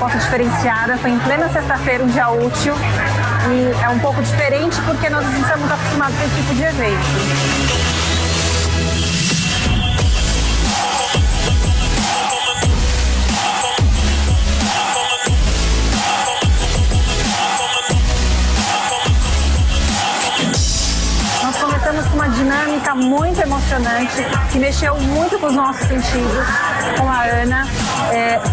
proposta diferenciada. Foi em plena sexta-feira, um dia útil, e é um pouco diferente porque nós não estamos acostumados com esse tipo de evento. Começamos com uma dinâmica muito emocionante, que mexeu muito com os nossos sentidos, com a Ana.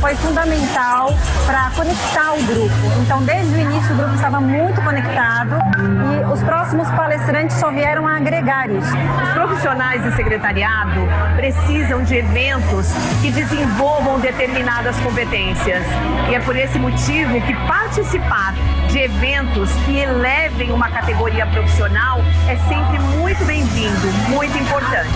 Foi fundamental para conectar o grupo. Então, desde o início, o grupo estava muito conectado e os próximos palestrantes só vieram a agregar isso. Os profissionais de secretariado precisam de eventos que desenvolvam determinadas competências. E é por esse motivo que participar de eventos que elevem uma categoria profissional é sempre muito bem-vindo, muito importante.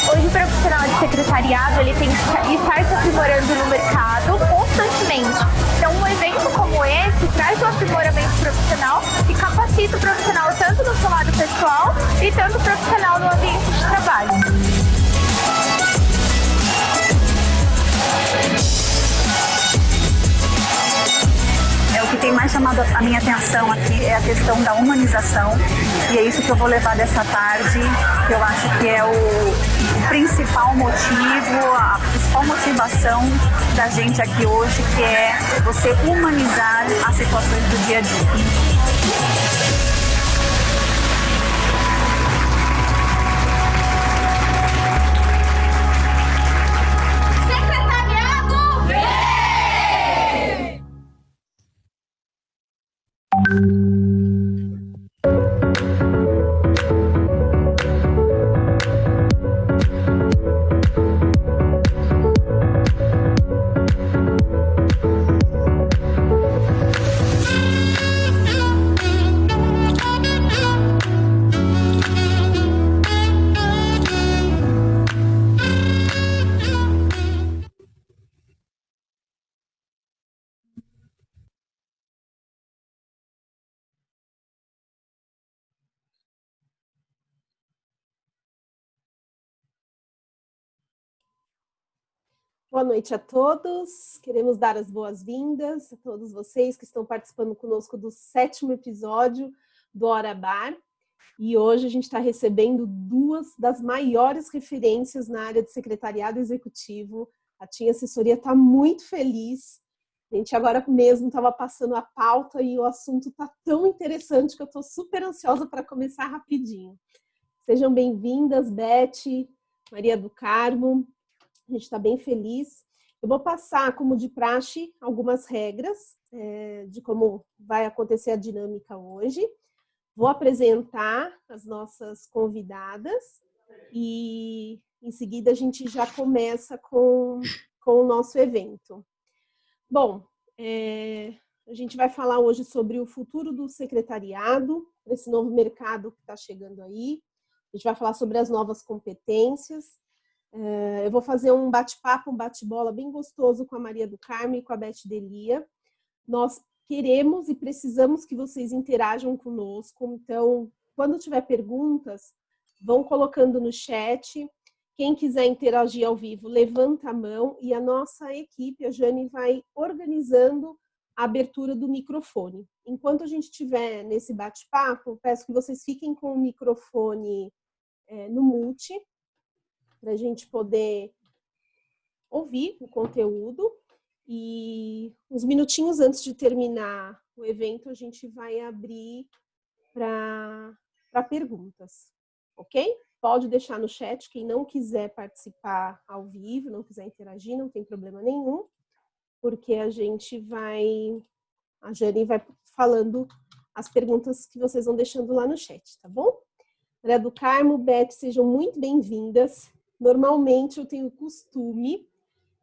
Hoje o profissional de secretariado ele tem que estar se aprimorando no mercado constantemente. Então um evento como esse traz um aprimoramento profissional e capacita o profissional tanto no seu lado pessoal e tanto o profissional no ambiente de trabalho. O que tem mais chamado a minha atenção aqui é a questão da humanização, e é isso que eu vou levar dessa tarde, que eu acho que é o principal motivo, a principal motivação da gente aqui hoje, que é você humanizar as situações do dia a dia. Boa noite a todos, queremos dar as boas-vindas a todos vocês que estão participando conosco do 7º episódio do Hora Bar. E hoje a gente está recebendo duas das maiores referências na área de secretariado executivo. A TIM Assessoria está muito feliz. A gente agora mesmo estava passando a pauta e o assunto está tão interessante que eu estou super ansiosa para começar rapidinho. Sejam bem-vindas, Beth, Maria do Carmo. A gente está bem feliz. Eu vou passar, como de praxe, algumas regras de como vai acontecer a dinâmica hoje. Vou apresentar as nossas convidadas e, em seguida, a gente já começa com o nosso evento. Bom, a gente vai falar hoje sobre o futuro do secretariado, esse novo mercado que está chegando aí. A gente vai falar sobre as novas competências. Eu vou fazer um bate-papo, um bate-bola bem gostoso com a Maria do Carmo e com a Beth Delia. Nós queremos e precisamos que vocês interajam conosco. Então, quando tiver perguntas, vão colocando no chat. Quem quiser interagir ao vivo, levanta a mão e a nossa equipe, a Jane, vai organizando a abertura do microfone. Enquanto a gente estiver nesse bate-papo, peço que vocês fiquem com o microfone no mute, para a gente poder ouvir o conteúdo. E uns minutinhos antes de terminar o evento, a gente vai abrir para perguntas, ok? Pode deixar no chat, quem não quiser participar ao vivo, não quiser interagir, não tem problema nenhum, porque a Jane vai falando as perguntas que vocês vão deixando lá no chat, tá bom? Maria do Carmo, Beth, sejam muito bem-vindas. Normalmente eu tenho o costume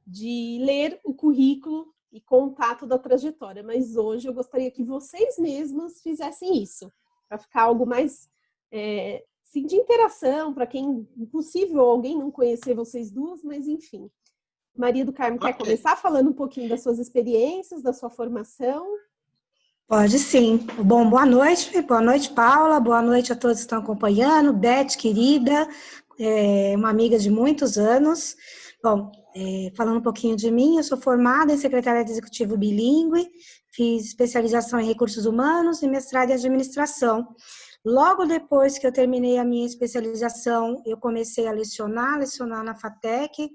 de ler o currículo e contar toda a trajetória, mas hoje eu gostaria que vocês mesmas fizessem isso, para ficar algo mais de interação, para quem impossível alguém não conhecer vocês duas, mas enfim. Maria do Carmo, quer começar falando um pouquinho das suas experiências, da sua formação? Pode sim. Bom, boa noite, Paula, boa noite a todos que estão acompanhando, Beth, querida, uma amiga de muitos anos. Bom, falando um pouquinho de mim, eu sou formada em Secretariado Executivo Bilíngue, fiz especialização em Recursos Humanos e mestrado em Administração. Logo depois que eu terminei a minha especialização, eu comecei a lecionar na FATEC,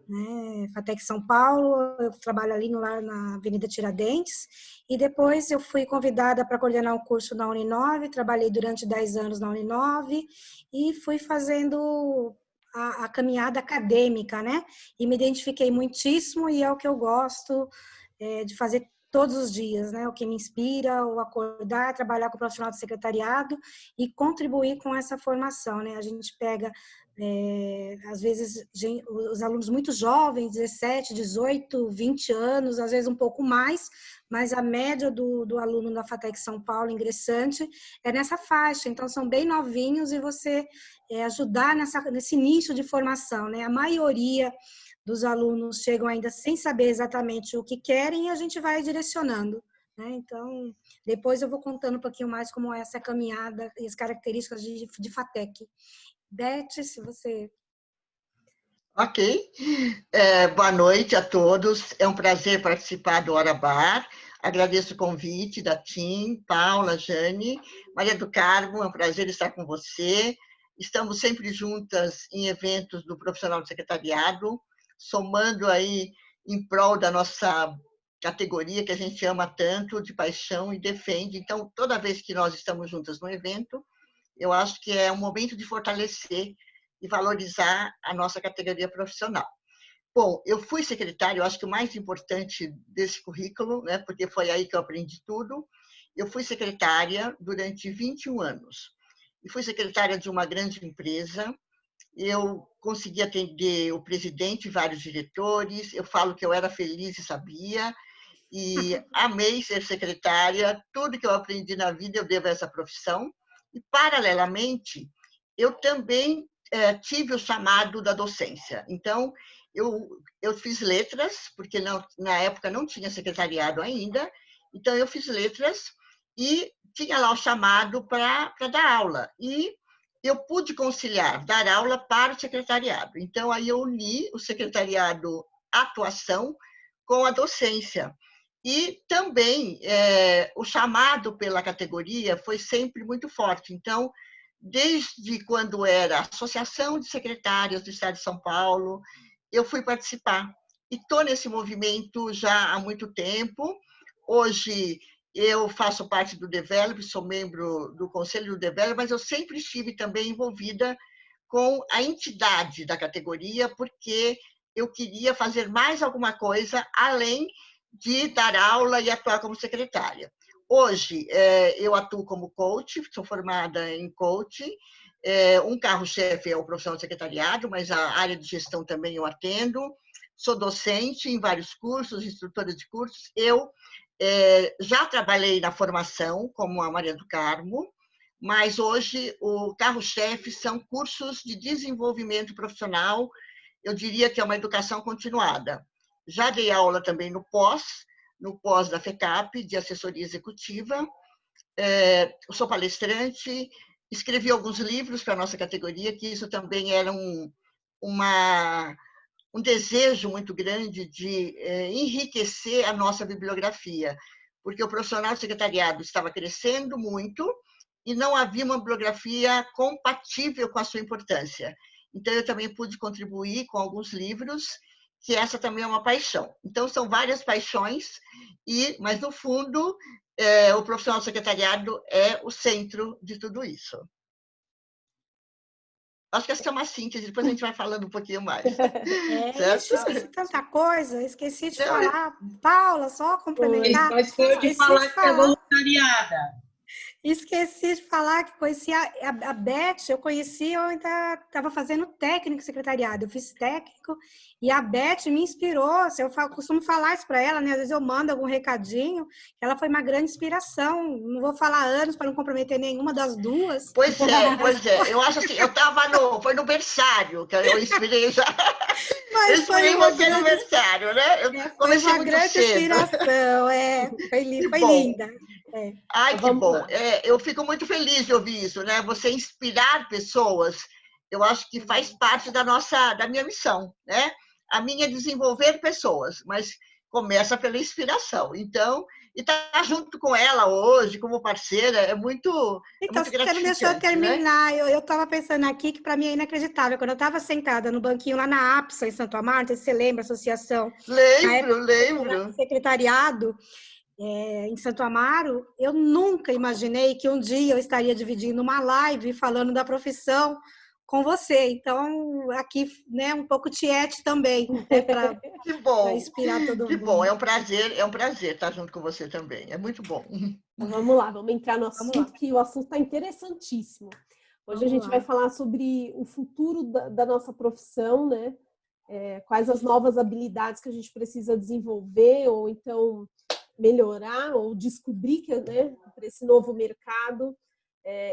né, FATEC São Paulo, eu trabalho ali na Avenida Tiradentes, e depois eu fui convidada para coordenar um curso na Uninove, trabalhei durante 10 anos na Uninove, e fui fazendo a caminhada acadêmica, né, e me identifiquei muitíssimo, e é o que eu gosto de fazer todos os dias, né? O que me inspira, o acordar, trabalhar com o profissional de secretariado e contribuir com essa formação, né? A gente pega, às vezes, os alunos muito jovens, 17, 18, 20 anos, às vezes um pouco mais, mas a média do aluno da FATEC São Paulo, ingressante, é nessa faixa. Então, são bem novinhos e você ajudar nesse nicho de formação, né? A maioria dos alunos chegam ainda sem saber exatamente o que querem e a gente vai direcionando, né? Então, depois eu vou contando um pouquinho mais como é essa caminhada e as características de FATEC. Beth, se você... Ok. Boa noite a todos. É um prazer participar do Hora Bar. Agradeço o convite da Tim, Paula, Jane, Maria do Carmo, é um prazer estar com você. Estamos sempre juntas em eventos do profissional de secretariado, somando aí em prol da nossa categoria que a gente ama tanto, de paixão e defende. Então, toda vez que nós estamos juntas no evento, eu acho que é um momento de fortalecer e valorizar a nossa categoria profissional. Bom, eu fui secretária, eu acho que o mais importante desse currículo, né, porque foi aí que eu aprendi tudo, eu fui secretária durante 21 anos. E fui secretária de uma grande empresa. Eu consegui atender o presidente e vários diretores, eu falo que eu era feliz e sabia, e amei ser secretária, tudo que eu aprendi na vida eu devo a essa profissão, e paralelamente eu também tive o chamado da docência. Então, eu fiz letras, porque na época não tinha secretariado ainda, então eu fiz letras e tinha lá o chamado para dar aula, e eu pude conciliar, dar aula para o secretariado. Então, aí eu uni o secretariado atuação com a docência. E também o chamado pela categoria foi sempre muito forte. Então, desde quando era a Associação de Secretárias do Estado de São Paulo, eu fui participar. E estou nesse movimento já há muito tempo. Hoje, eu faço parte do Develop, sou membro do Conselho do Develop, mas eu sempre estive também envolvida com a entidade da categoria, porque eu queria fazer mais alguma coisa além de dar aula e atuar como secretária. Hoje, eu atuo como coach, sou formada em coach, um carro-chefe é o profissional de secretariado, mas a área de gestão também eu atendo, sou docente em vários cursos, instrutora de cursos, eu já trabalhei na formação, como a Maria do Carmo, mas hoje o carro-chefe são cursos de desenvolvimento profissional, eu diria que é uma educação continuada. Já dei aula também no pós da FECAP, de assessoria executiva, sou palestrante, escrevi alguns livros para a nossa categoria, que isso também era um desejo muito grande de enriquecer a nossa bibliografia, porque o profissional de secretariado estava crescendo muito e não havia uma bibliografia compatível com a sua importância. Então, eu também pude contribuir com alguns livros, que essa também é uma paixão. Então, são várias paixões, mas, no fundo, o profissional de secretariado é o centro de tudo isso. Acho que essa é uma síntese, depois a gente vai falando um pouquinho mais. Esqueci tanta coisa, esqueci de falar. Paula, só complementar. Esqueceu de falar que é voluntariada. Esqueci de falar que conheci a Beth, eu ainda estava fazendo técnico secretariado, eu fiz técnico, e a Beth me inspirou, eu costumo falar isso para ela, né? Às vezes eu mando algum recadinho, ela foi uma grande inspiração, não vou falar anos para não comprometer nenhuma das duas. Pois é, eu acho assim, foi no berçário que eu inspirei já. Eu inspirei você no berçário, né? Foi uma grande inspiração, foi linda. Ai, Então, que bom. Eu fico muito feliz de ouvir isso, né? Você inspirar pessoas, eu acho que faz parte da minha missão, né? A minha é desenvolver pessoas, mas começa pela inspiração. Então, e estar junto com ela hoje, como parceira, é muito Então, você não deixou eu gratificante, né? terminar. Eu estava pensando aqui que para mim é inacreditável. Quando eu estava sentada no banquinho lá na APSA, em Santo Amaro, não sei se você lembra, associação, na época Lembro. do secretariado, em Santo Amaro, eu nunca imaginei que um dia eu estaria dividindo uma live falando da profissão com você. Então, aqui, né, um pouco tiete também, né, para Que bom, inspirar todo que bom. mundo. É um prazer estar junto com você também. É muito bom. Então, vamos lá, vamos entrar no Vamos lá. assunto, que o assunto está interessantíssimo. Hoje a Vamos gente lá. vai falar sobre o futuro da nossa profissão, né? Quais as novas habilidades que a gente precisa desenvolver, ou então melhorar, ou descobrir, né, para esse novo mercado.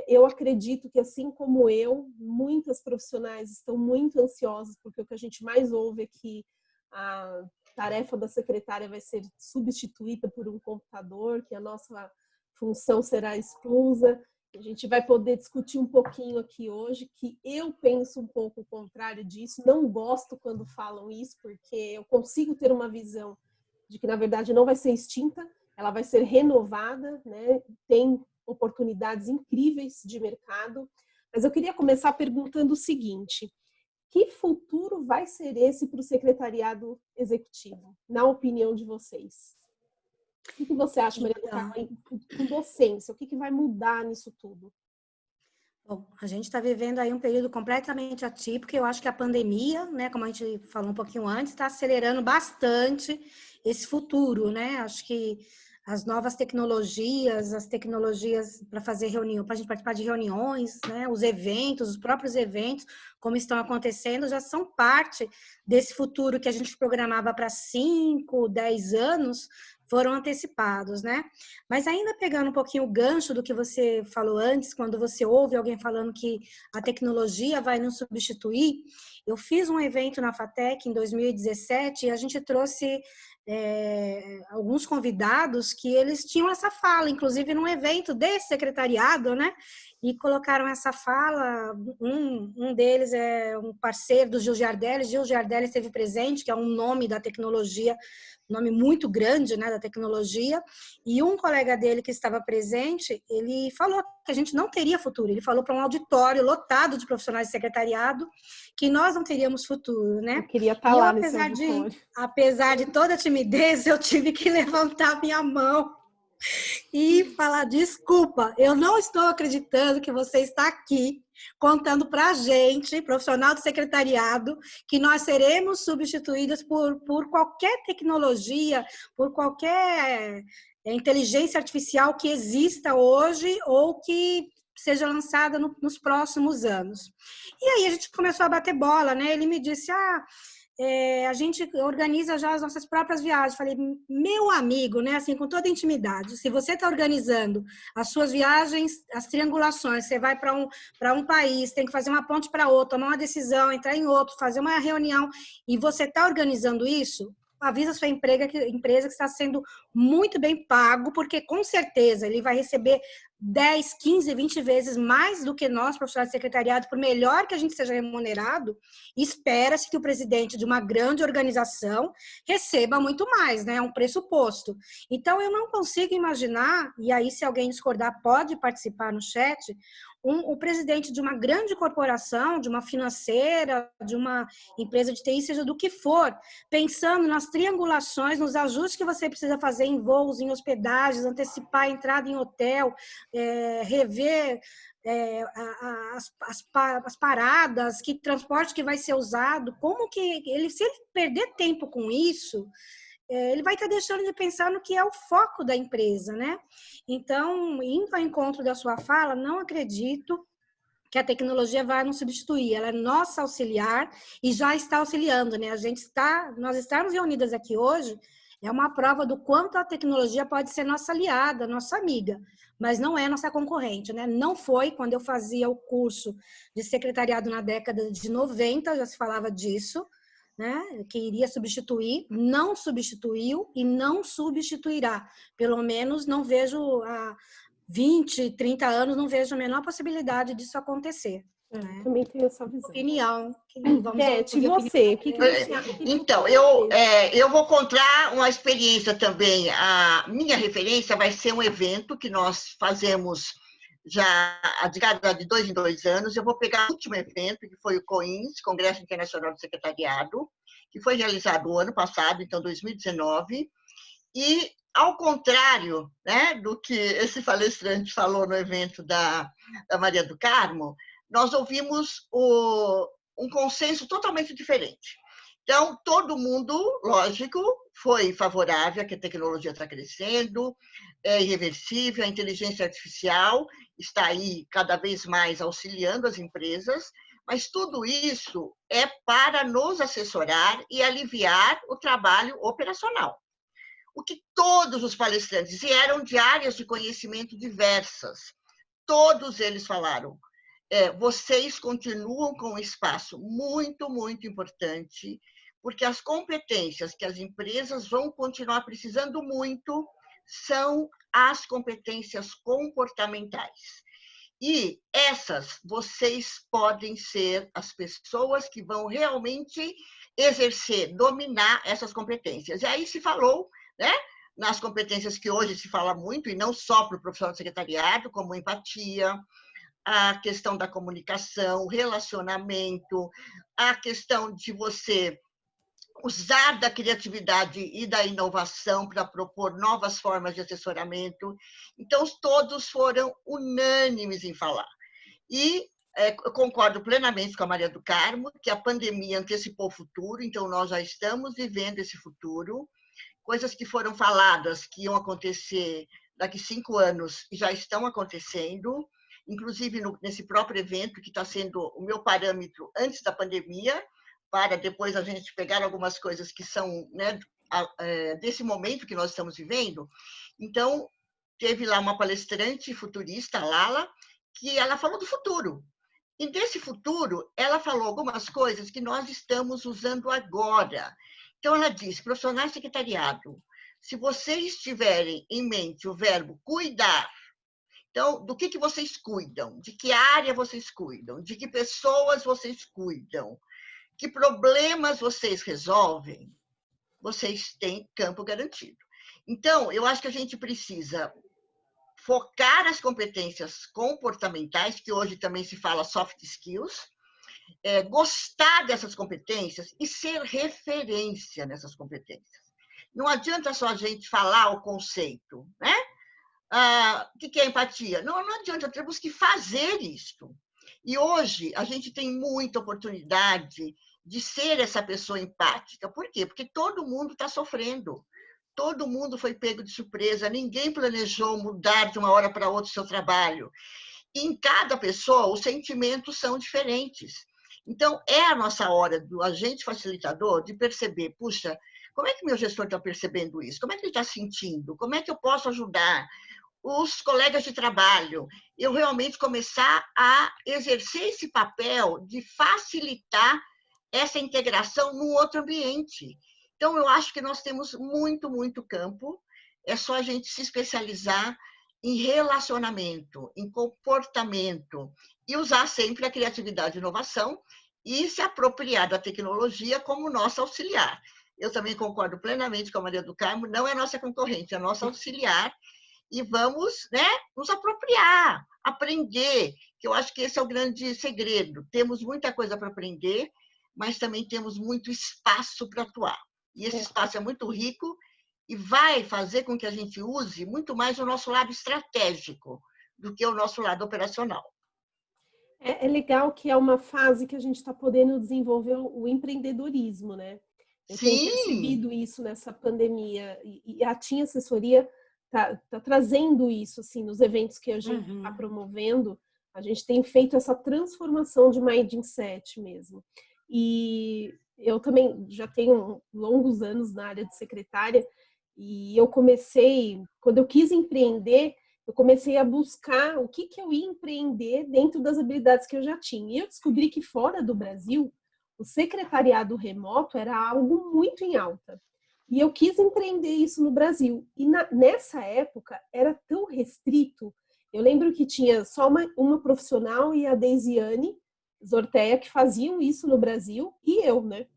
Eu acredito que, assim como eu, muitas profissionais estão muito ansiosas, porque o que a gente mais ouve é que a tarefa da secretária vai ser substituída por um computador, que a nossa função será exclusa. A gente vai poder discutir um pouquinho aqui hoje, que eu penso um pouco o contrário disso, não gosto quando falam isso, porque eu consigo ter uma visão de que, na verdade, não vai ser extinta, ela vai ser renovada, né? Tem oportunidades incríveis de mercado, mas eu queria começar perguntando o seguinte: que futuro vai ser esse para o secretariado executivo, na opinião de vocês? O que você acha, Maria do Carmo, com docência? O que vai mudar nisso tudo? Bom, a gente está vivendo aí um período completamente atípico. Eu acho que a pandemia, né, como a gente falou um pouquinho antes, está acelerando bastante esse futuro, né? Acho que as novas tecnologias, as tecnologias para fazer reunião, para a gente participar de reuniões, né, os eventos, os próprios eventos, como estão acontecendo, já são parte desse futuro que a gente programava para 5, 10 anos, foram antecipados, né? Mas ainda pegando um pouquinho o gancho do que você falou antes, quando você ouve alguém falando que a tecnologia vai nos substituir, eu fiz um evento na FATEC em 2017 e a gente trouxe alguns convidados que eles tinham essa fala, inclusive num evento desse secretariado, né? E colocaram essa fala, um deles é um parceiro do Gil Giardelli esteve presente, que é um nome da tecnologia, um nome muito grande, né, da tecnologia, e um colega dele que estava presente, ele falou que a gente não teria futuro, ele falou para um auditório lotado de profissionais de secretariado que nós não teríamos futuro, né? Eu queria estar lá nesse auditório. Apesar de toda a timidez, eu tive que levantar minha mão e falar: desculpa, eu não estou acreditando que você está aqui contando para a gente, profissional do secretariado, que nós seremos substituídos por qualquer tecnologia, por qualquer inteligência artificial que exista hoje ou que seja lançada nos próximos anos. E aí a gente começou a bater bola, né? Ele me disse: a gente organiza já as nossas próprias viagens. Falei: meu amigo, né, assim, com toda intimidade, se você está organizando as suas viagens, as triangulações, você vai para um país, tem que fazer uma ponte para outro, tomar uma decisão, entrar em outro, fazer uma reunião, e você está organizando isso, avisa a sua empresa que está sendo muito bem pago, porque com certeza ele vai receber 10, 15, 20 vezes mais do que nós, profissionais de secretariado, por melhor que a gente seja remunerado. Espera-se que o presidente de uma grande organização receba muito mais, né? É um pressuposto. Então, eu não consigo imaginar, e aí se alguém discordar pode participar no chat, o presidente de uma grande corporação, de uma financeira, de uma empresa de TI, seja do que for, pensando nas triangulações, nos ajustes que você precisa fazer em voos, em hospedagens, antecipar a entrada em hotel, rever as paradas, que transporte que vai ser usado, como que se ele perder tempo com isso, ele vai estar deixando de pensar no que é o foco da empresa, né? Então, indo ao encontro da sua fala, não acredito que a tecnologia vai nos substituir, ela é nossa auxiliar e já está auxiliando, né? Nós estarmos reunidas aqui hoje é uma prova do quanto a tecnologia pode ser nossa aliada, nossa amiga, mas não é nossa concorrente, né? Não foi quando eu fazia o curso de secretariado na década de 90, já se falava disso, né, que iria substituir, não substituiu e não substituirá. Pelo menos não vejo há 20, 30 anos, não vejo a menor possibilidade disso acontecer. Né? Também tenho essa visão. Opinião. Beth, e você? O que você acha? Então, eu vou contar uma experiência também. A minha referência vai ser um evento que nós fazemos já de 2 em 2 anos. Eu vou pegar o último evento, que foi o COINS, Congresso Internacional do Secretariado, que foi realizado o ano passado, então 2019, e ao contrário, né, do que esse palestrante falou no evento da Maria do Carmo, nós ouvimos um consenso totalmente diferente. Então, todo mundo, lógico, foi favorável a que a tecnologia está crescendo, é irreversível, a inteligência artificial está aí cada vez mais auxiliando as empresas, mas tudo isso é para nos assessorar e aliviar o trabalho operacional. O que todos os palestrantes, e eram de áreas de conhecimento diversas, todos eles falaram, vocês continuam com um espaço muito, muito importante, porque as competências que as empresas vão continuar precisando muito são as competências comportamentais. E essas, vocês podem ser as pessoas que vão realmente exercer, dominar essas competências. E aí se falou, né, nas competências que hoje se fala muito, e não só para o profissional de secretariado, como empatia, a questão da comunicação, o relacionamento, a questão de você usar da criatividade e da inovação para propor novas formas de assessoramento. Então, todos foram unânimes em falar. E eu concordo plenamente com a Maria do Carmo, que a pandemia antecipou o futuro, então nós já estamos vivendo esse futuro. Coisas que foram faladas que iam acontecer daqui 5 anos já estão acontecendo, inclusive nesse próprio evento, que está sendo o meu parâmetro antes da pandemia, para depois a gente pegar algumas coisas que são, né, desse momento que nós estamos vivendo. Então, teve lá uma palestrante futurista, a Lala, que ela falou do futuro. E desse futuro, ela falou algumas coisas que nós estamos usando agora. Então, ela disse, profissionais de secretariado, se vocês tiverem em mente o verbo cuidar, então, do que vocês cuidam? De que área vocês cuidam? De que pessoas vocês cuidam? Que problemas vocês resolvem? Vocês têm campo garantido. Então, eu acho que a gente precisa focar as competências comportamentais, que hoje também se fala soft skills, gostar dessas competências e ser referência nessas competências. Não adianta só a gente falar o conceito, né? O que é empatia? Não adianta, temos que fazer isto. E hoje a gente tem muita oportunidade de ser essa pessoa empática. Por quê? Porque todo mundo está sofrendo. Todo mundo foi pego de surpresa. Ninguém planejou mudar de uma hora para outra o seu trabalho. E em cada pessoa, os sentimentos são diferentes. Então, é a nossa hora do agente facilitador de perceber, puxa, como é que meu gestor está percebendo isso? Como é que ele está sentindo? Como é que eu posso ajudar os colegas de trabalho? Eu realmente começar a exercer esse papel de facilitar essa integração num outro ambiente. Então, eu acho que nós temos muito, muito campo. É só a gente se especializar em relacionamento, em comportamento, e usar sempre a criatividade e inovação e se apropriar da tecnologia como nossa auxiliar. Eu também concordo plenamente com a Maria do Carmo, não é nossa concorrente, é nossa auxiliar, e vamos, né, nos apropriar, aprender, que eu acho que esse é o grande segredo. Temos muita coisa para aprender, mas também temos muito espaço para atuar. E esse espaço é muito rico e vai fazer com que a gente use muito mais o nosso lado estratégico do que o nosso lado operacional. É legal que é uma fase que a gente está podendo desenvolver o empreendedorismo, né? Eu tenho percebido isso nessa pandemia, e a TIM Assessoria está trazendo isso assim, nos eventos que a gente está promovendo. A gente tem feito essa transformação de mindset mesmo. E eu também já tenho longos anos na área de secretária, e eu comecei, quando eu quis empreender, eu comecei a buscar o que eu ia empreender dentro das habilidades que eu já tinha. E eu descobri que fora do Brasil, o secretariado remoto era algo muito em alta. E eu quis empreender isso no Brasil. E nessa época era tão restrito. Eu lembro que tinha só uma profissional e a Deisiane Zorteia que faziam isso no Brasil, e eu, né?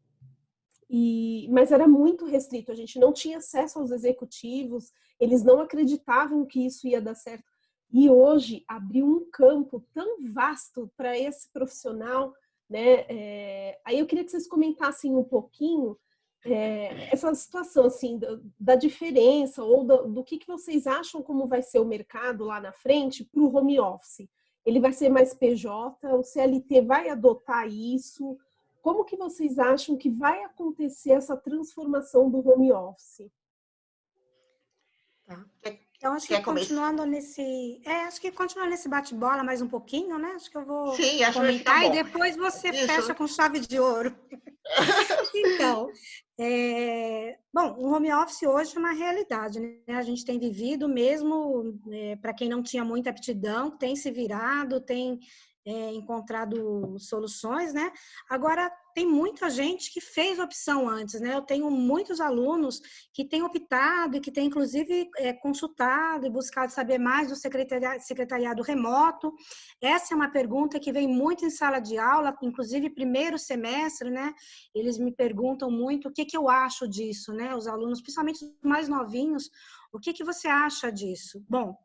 Mas era muito restrito, a gente não tinha acesso aos executivos, eles não acreditavam que isso ia dar certo. E hoje abriu um campo tão vasto para esse profissional, né? Aí eu queria que vocês comentassem um pouquinho essa situação assim da diferença ou do que vocês acham como vai ser o mercado lá na frente para o home office. Ele vai ser mais PJ? O CLT vai adotar isso? Como que vocês acham que vai acontecer essa transformação do home office? Tá. Então, acho que continuando nesse bate-bola mais um pouquinho, né? Acho que eu vou comentar e depois você fecha com chave de ouro. Então, bom, o home office hoje é uma realidade, né? A gente tem vivido mesmo, para quem não tinha muita aptidão, tem se virado, tem encontrado soluções, né? Agora, tem muita gente que fez opção antes, né? Eu tenho muitos alunos que têm optado e que têm, inclusive, consultado e buscado saber mais do secretariado remoto. Essa é uma pergunta que vem muito em sala de aula, inclusive primeiro semestre, né? Eles me perguntam muito o que eu acho disso, né? Os alunos, principalmente os mais novinhos, o que você acha disso? Bom,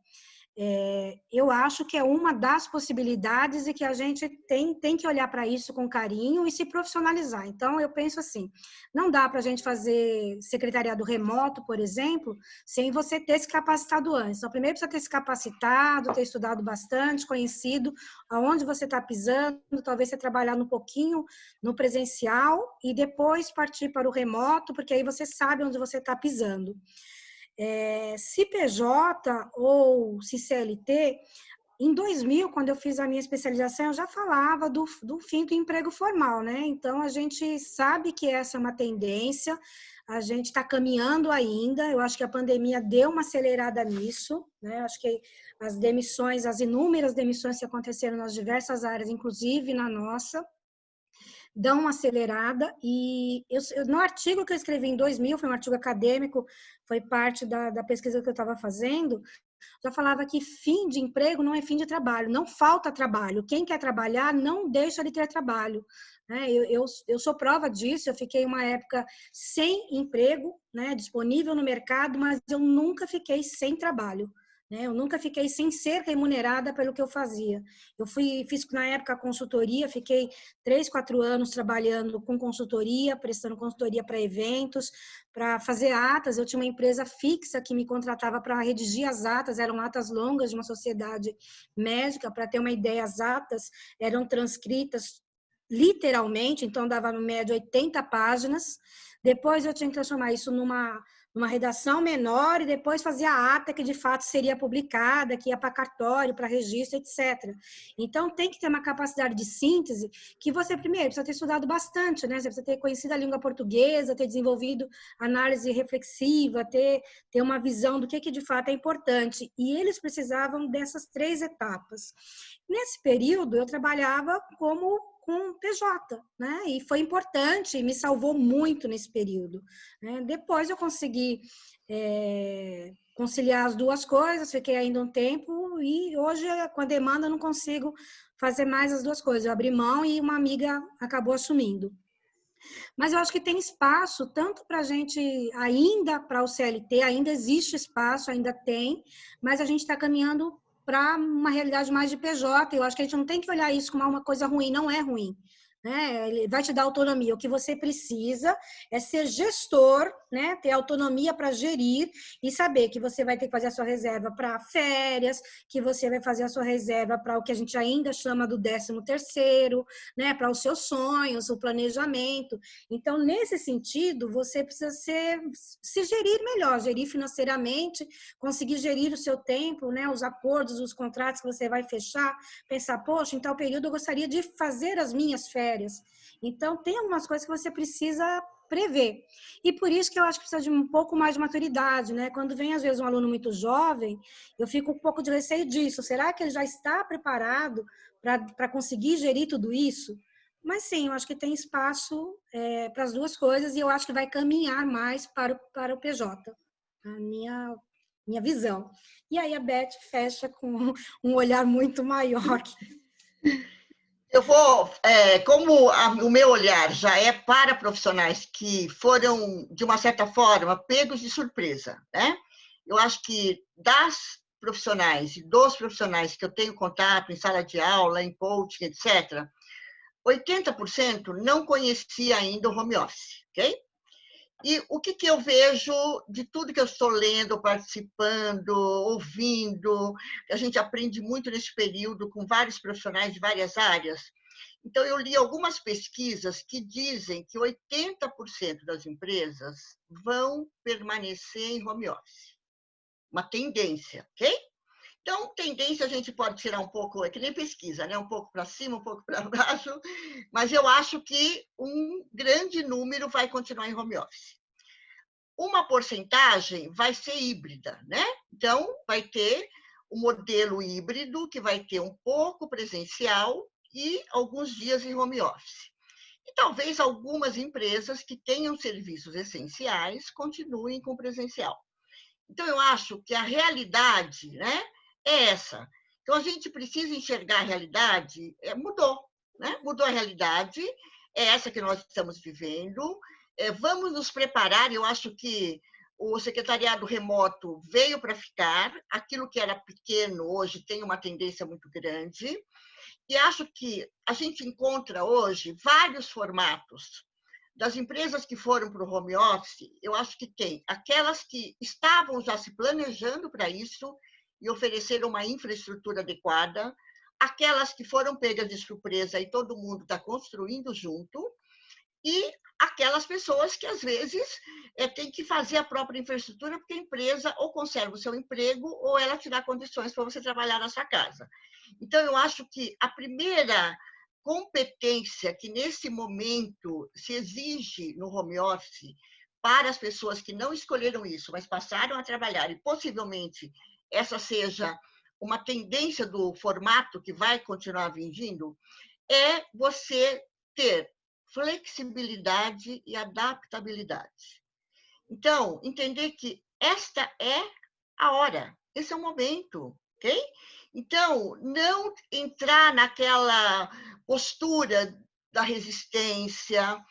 eu acho que é uma das possibilidades e que a gente tem que olhar para isso com carinho e se profissionalizar. Então, eu penso assim, não dá para a gente fazer secretariado remoto, por exemplo, sem você ter se capacitado antes. Então, primeiro precisa ter se capacitado, ter estudado bastante, conhecido aonde você está pisando, talvez você trabalhar um pouquinho no presencial e depois partir para o remoto, porque aí você sabe onde você está pisando. Se PJ ou se CLT, em 2000, quando eu fiz a minha especialização, eu já falava do fim do emprego formal, né? Então, a gente sabe que essa é uma tendência, a gente está caminhando ainda, eu acho que a pandemia deu uma acelerada nisso, né? Acho que as demissões, as inúmeras demissões que aconteceram nas diversas áreas, inclusive na nossa, dão uma acelerada e no artigo que eu escrevi em 2000, foi um artigo acadêmico, foi parte da pesquisa que eu estava fazendo, já falava que fim de emprego não é fim de trabalho, não falta trabalho, quem quer trabalhar não deixa de ter trabalho, né? Eu sou prova disso, eu fiquei uma época sem emprego, né, disponível no mercado, mas eu nunca fiquei sem trabalho. Eu nunca fiquei sem ser remunerada pelo que eu fazia. Eu fiz na época consultoria, fiquei 3, 4 anos trabalhando com consultoria, prestando consultoria para eventos, para fazer atas. Eu tinha uma empresa fixa que me contratava para redigir as atas, eram atas longas de uma sociedade médica. Para ter uma ideia, as atas eram transcritas literalmente, então dava no médio 80 páginas. Depois eu tinha que transformar isso numa redação menor e depois fazia a ata que de fato seria publicada, que ia para cartório, para registro, etc. Então, tem que ter uma capacidade de síntese que você, primeiro, precisa ter estudado bastante, né? Você precisa ter conhecido a língua portuguesa, ter desenvolvido análise reflexiva, ter uma visão do que de fato é importante. E eles precisavam dessas 3 etapas. Nesse período, eu trabalhava com PJ, né? E foi importante, me salvou muito nesse período, né? Depois eu consegui conciliar as duas coisas, fiquei ainda um tempo e hoje, com a demanda, eu não consigo fazer mais as duas coisas. Eu abri mão e uma amiga acabou assumindo. Mas eu acho que tem espaço tanto para a gente, ainda para o CLT, ainda existe espaço, ainda tem, mas a gente está caminhando para uma realidade mais de PJ. Eu acho que a gente não tem que olhar isso como uma coisa ruim, não é ruim, né? Ele vai te dar autonomia. O que você precisa é ser gestor, né? Ter autonomia para gerir e saber que você vai ter que fazer a sua reserva para férias, que você vai fazer a sua reserva para o que a gente ainda chama do 13º, né? Para os seus sonhos, o planejamento. Então, nesse sentido, você precisa se gerir melhor, gerir financeiramente, conseguir gerir o seu tempo, né? Os acordos, os contratos que você vai fechar, pensar, poxa, em tal período eu gostaria de fazer as minhas férias. Então, tem algumas coisas que você precisa prever. E por isso que eu acho que precisa de um pouco mais de maturidade, né? Quando vem, às vezes, um aluno muito jovem, eu fico um pouco de receio disso. Será que ele já está preparado para conseguir gerir tudo isso? Mas sim, eu acho que tem espaço para as duas coisas e eu acho que vai caminhar mais para o PJ, a minha visão. E aí a Beth fecha com um olhar muito maior. Eu vou, como o meu olhar já é para profissionais que foram, de uma certa forma, pegos de surpresa, né? Eu acho que das profissionais e dos profissionais que eu tenho contato em sala de aula, em coaching, etc., 80% não conhecia ainda o home office, ok? E o que eu vejo de tudo que eu estou lendo, participando, ouvindo, a gente aprende muito nesse período com vários profissionais de várias áreas. Então, eu li algumas pesquisas que dizem que 80% das empresas vão permanecer em home office. Uma tendência, ok? Então, tendência a gente pode tirar um pouco, é que nem pesquisa, né? Um pouco para cima, um pouco para baixo, mas eu acho que um grande número vai continuar em home office. Uma porcentagem vai ser híbrida, né? Então, vai ter o modelo híbrido, que vai ter um pouco presencial e alguns dias em home office. E talvez algumas empresas que tenham serviços essenciais continuem com presencial. Então, eu acho que a realidade, né, é essa. Então, a gente precisa enxergar a realidade, mudou, né? Mudou a realidade, é essa que nós estamos vivendo. Vamos nos preparar, eu acho que o secretariado remoto veio para ficar, aquilo que era pequeno hoje tem uma tendência muito grande, e acho que a gente encontra hoje vários formatos. Das empresas que foram para o home office, eu acho que tem aquelas que estavam já se planejando para isso e ofereceram uma infraestrutura adequada, aquelas que foram pegas de surpresa e todo mundo está construindo junto, e aquelas pessoas que, às vezes, têm que fazer a própria infraestrutura porque a empresa ou conserva o seu emprego ou ela te dá condições para você trabalhar na sua casa. Então, eu acho que a primeira competência que, nesse momento, se exige no home office para as pessoas que não escolheram isso, mas passaram a trabalhar, e possivelmente essa seja uma tendência do formato que vai continuar vindo, é você ter flexibilidade e adaptabilidade. Então, entender que esta é a hora, esse é o momento, ok? Então, não entrar naquela postura da resistência,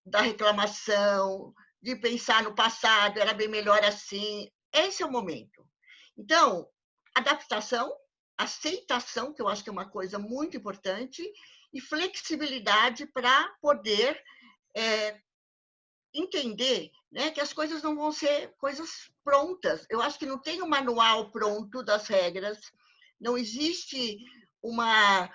da reclamação, de pensar no passado, era bem melhor assim. Esse é o momento. Então, adaptação, aceitação, que eu acho que é uma coisa muito importante, e flexibilidade para poder entender, né, que as coisas não vão ser coisas prontas. Eu acho que não tem um manual pronto das regras, não existe uma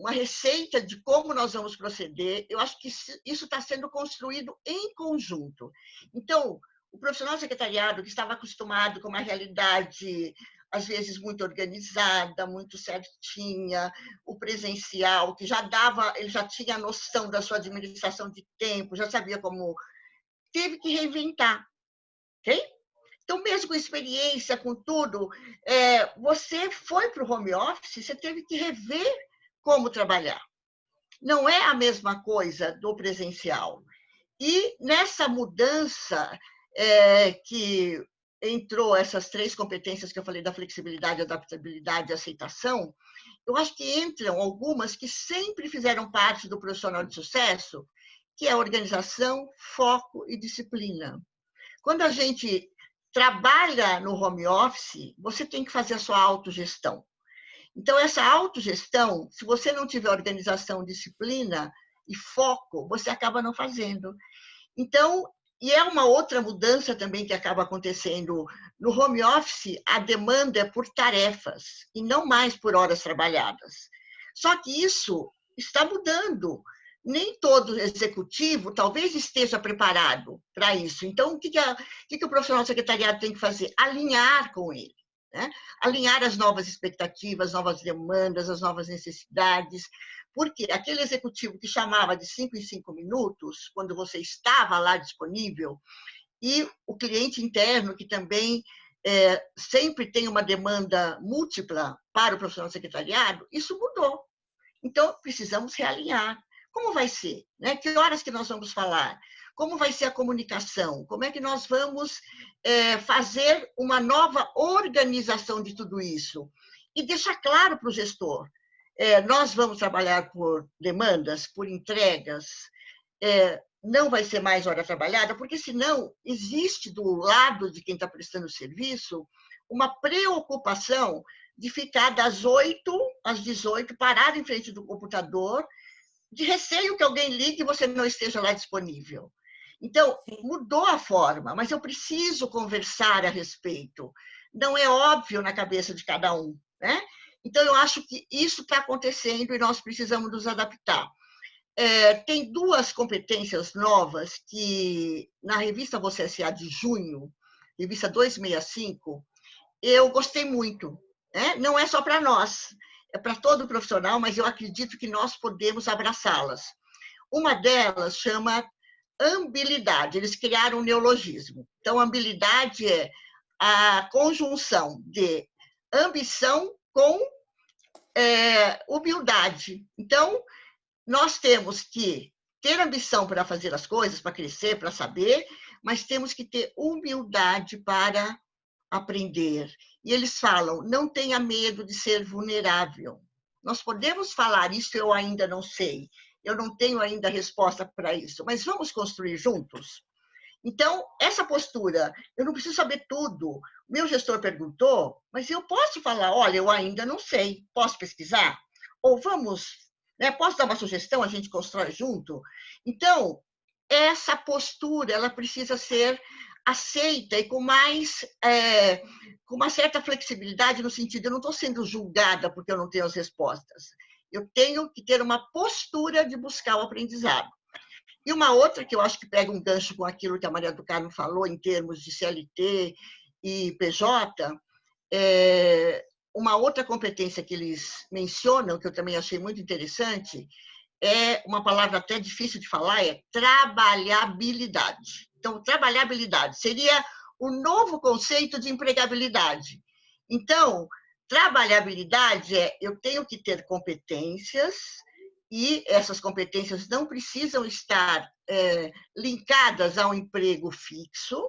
receita de como nós vamos proceder. Eu acho que isso está sendo construído em conjunto. Então, o profissional secretariado que estava acostumado com uma realidade às vezes muito organizada, muito certinha, o presencial, que ele já tinha noção da sua administração de tempo, já sabia como, teve que reinventar, ok? Então, mesmo com experiência, com tudo, você foi para o home office, você teve que rever como trabalhar. Não é a mesma coisa do presencial. E nessa mudança que entrou essas 3 competências que eu falei, da flexibilidade, adaptabilidade e aceitação, eu acho que entram algumas que sempre fizeram parte do profissional de sucesso, que é organização, foco e disciplina. Quando a gente trabalha no home office, você tem que fazer a sua autogestão. Então, essa autogestão, se você não tiver organização, disciplina e foco, você acaba não fazendo. Então, e é uma outra mudança também que acaba acontecendo. No home office, a demanda é por tarefas e não mais por horas trabalhadas. Só que isso está mudando. Nem todo executivo talvez esteja preparado para isso. Então, o que o profissional do secretariado tem que fazer? Alinhar com ele, né? Alinhar as novas expectativas, as novas demandas, as novas necessidades. Porque aquele executivo que chamava de 5 em 5 minutos, quando você estava lá disponível, e o cliente interno, que também sempre tem uma demanda múltipla para o profissional do secretariado, isso mudou. Então, precisamos realinhar. Como vai ser? Né? Que horas que nós vamos falar? Como vai ser a comunicação? Como é que nós vamos fazer uma nova organização de tudo isso? E deixar claro para o gestor, nós vamos trabalhar por demandas, por entregas, não vai ser mais hora trabalhada, porque senão existe do lado de quem está prestando serviço uma preocupação de ficar das 8 às 18 parado em frente do computador, de receio que alguém ligue e você não esteja lá disponível. Então, mudou a forma, mas eu preciso conversar a respeito. Não é óbvio na cabeça de cada um, né? Então, eu acho que isso está acontecendo e nós precisamos nos adaptar. Tem 2 competências novas que, na revista Você S.A. de junho, revista 265, eu gostei muito. Né? Não é só para nós, é para todo profissional, mas eu acredito que nós podemos abraçá-las. Uma delas chama ambilidade. Eles criaram um neologismo. Então, ambilidade é a conjunção de ambição com humildade. Então, nós temos que ter ambição para fazer as coisas, para crescer, para saber, mas temos que ter humildade para aprender. E eles falam, não tenha medo de ser vulnerável. Nós podemos falar, isso eu ainda não sei, eu não tenho ainda resposta para isso, mas vamos construir juntos? Então, essa postura, eu não preciso saber tudo. Meu gestor perguntou, mas eu posso falar, olha, eu ainda não sei, posso pesquisar? Ou vamos, né, posso dar uma sugestão, a gente constrói junto? Então, essa postura, ela precisa ser aceita e com uma certa flexibilidade, no sentido, eu não estou sendo julgada porque eu não tenho as respostas. Eu tenho que ter uma postura de buscar o aprendizado. E uma outra que eu acho que pega um gancho com aquilo que a Maria do Carmo falou em termos de CLT e PJ, uma outra competência que eles mencionam, que eu também achei muito interessante, é uma palavra até difícil de falar, é trabalhabilidade. Então, trabalhabilidade seria o novo conceito de empregabilidade. Então, trabalhabilidade eu tenho que ter competências e essas competências não precisam estar linkadas a um emprego fixo.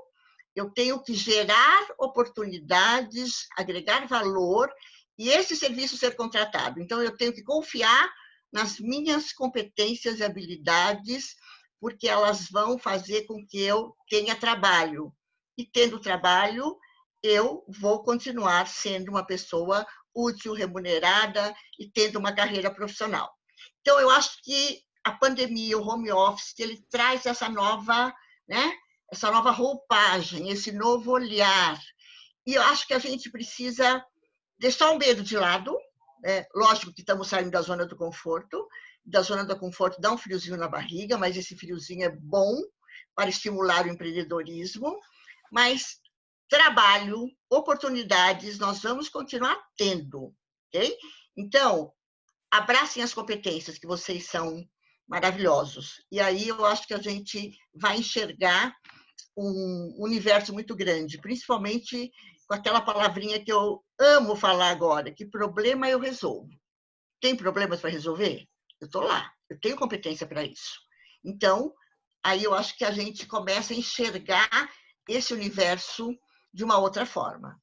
Eu tenho que gerar oportunidades, agregar valor e esse serviço ser contratado. Então, eu tenho que confiar nas minhas competências e habilidades, porque elas vão fazer com que eu tenha trabalho. E tendo trabalho, eu vou continuar sendo uma pessoa útil, remunerada e tendo uma carreira profissional. Então, eu acho que a pandemia, o home office, ele traz essa nova, né, essa nova roupagem, esse novo olhar. E eu acho que a gente precisa deixar o medo de lado. Lógico que estamos saindo da zona do conforto. Da zona do conforto dá um friozinho na barriga, mas esse friozinho é bom para estimular o empreendedorismo. Mas trabalho, oportunidades, nós vamos continuar tendo, ok? Então, abracem as competências, que vocês são maravilhosos. E aí eu acho que a gente vai enxergar um universo muito grande, principalmente com aquela palavrinha que eu amo falar agora, que problema eu resolvo. Tem problemas para resolver? Eu estou lá, eu tenho competência para isso. Então, aí eu acho que a gente começa a enxergar esse universo de uma outra forma.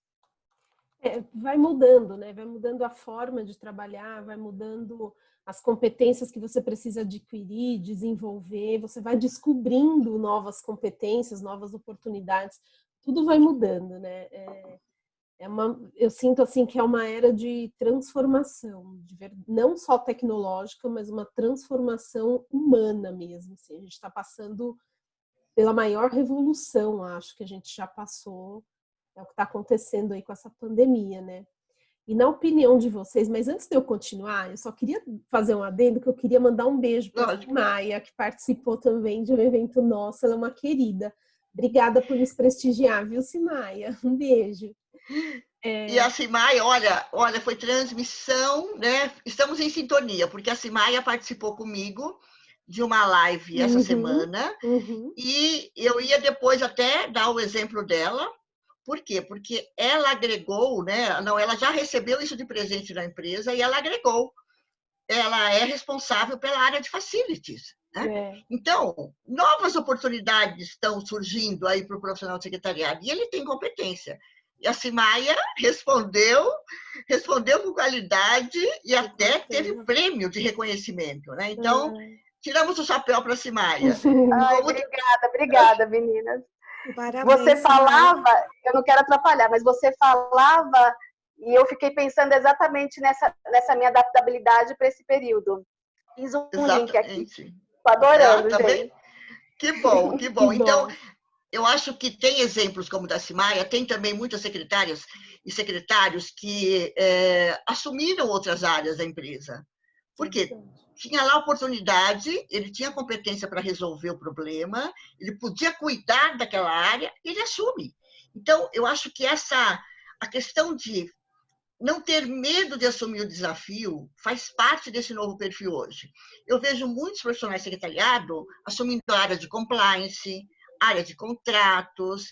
Vai mudando, né? Vai mudando a forma de trabalhar, vai mudando as competências que você precisa adquirir, desenvolver, você vai descobrindo novas competências, novas oportunidades, tudo vai mudando, né? Eu sinto assim que é uma era de transformação, não só tecnológica, mas uma transformação humana mesmo. Assim. A gente está passando pela maior revolução, acho que a gente já passou, é o que está acontecendo aí com essa pandemia, né? E na opinião de vocês, mas antes de eu continuar, eu só queria fazer um adendo, que eu queria mandar um beijo para a Maia, que participou também de um evento nosso, ela é uma querida. Obrigada por nos prestigiar, viu, Simaia? Um beijo. E a Simaia, olha, foi transmissão, né? Estamos em sintonia, porque a Simaia participou comigo de uma live essa semana, e eu ia depois até dar o exemplo dela. Por quê? Porque ela agregou, né? Não, ela já recebeu isso de presente da empresa e ela agregou. ela é responsável pela área de facilities. Né? Então, novas oportunidades estão surgindo aí para o profissional de secretariado, e ele tem competência. E a Cimaia respondeu com qualidade e até teve prêmio de reconhecimento. Né? Então, tiramos o chapéu para a Cimaia. Ai, obrigada, meninas. Parabéns, você falava, eu não quero atrapalhar, mas você falava e eu fiquei pensando exatamente nessa minha adaptabilidade para esse período. Fiz um link aqui. Estou adorando, gente. Que bom, que bom. Então, eu acho que tem exemplos como o da Cimaia, tem também muitas secretárias e secretários que assumiram outras áreas da empresa. Por quê? Tinha lá a oportunidade, ele tinha competência para resolver o problema, ele podia cuidar daquela área, ele assume. Então, eu acho que a questão de não ter medo de assumir o desafio faz parte desse novo perfil hoje. Eu vejo muitos profissionais de secretariado assumindo a área de compliance, área de contratos.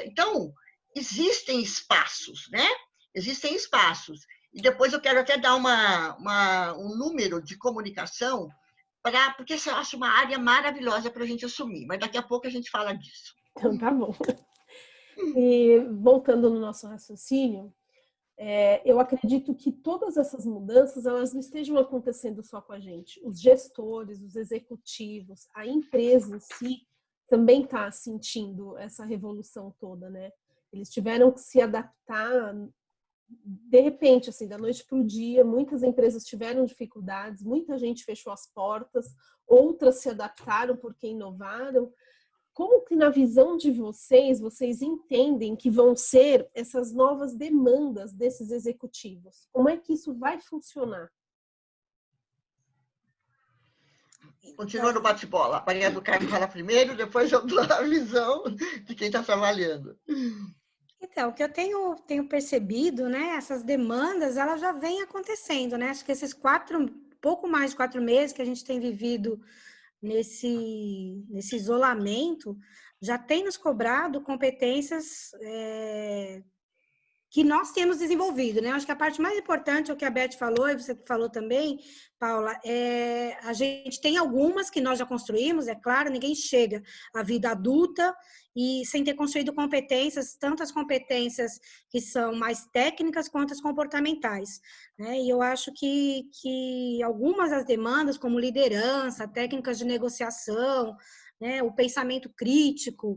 Então, existem espaços, né? Existem espaços. E depois eu quero até dar um número de comunicação, porque eu acho uma área maravilhosa para a gente assumir, mas daqui a pouco a gente fala disso. Então, tá bom. E voltando no nosso raciocínio, eu acredito que todas essas mudanças, elas não estejam acontecendo só com a gente. Os gestores, os executivos, a empresa em si também está sentindo essa revolução toda, né? Eles tiveram que se adaptar de repente, assim, da noite para o dia. Muitas empresas tiveram dificuldades, muita gente fechou as portas, outras se adaptaram porque inovaram. Como que, na visão de vocês entendem que vão ser essas novas demandas desses executivos? Como é que isso vai funcionar? Continua no bate-bola. A Maria do Carmo fala primeiro, depois eu dou a visão de quem está trabalhando. Então, o que eu tenho percebido, né, essas demandas, elas já vêm acontecendo, né? Acho que esses pouco mais de 4 meses que a gente tem vivido nesse isolamento, já tem nos cobrado competências que nós temos desenvolvido, né? Acho que a parte mais importante é o que a Beth falou, e você falou também, Paula, a gente tem algumas que nós já construímos, é claro, ninguém chega à vida adulta e sem ter construído competências, tanto as competências que são mais técnicas quanto as comportamentais, né? E eu acho que algumas das demandas, como liderança, técnicas de negociação, né, o pensamento crítico,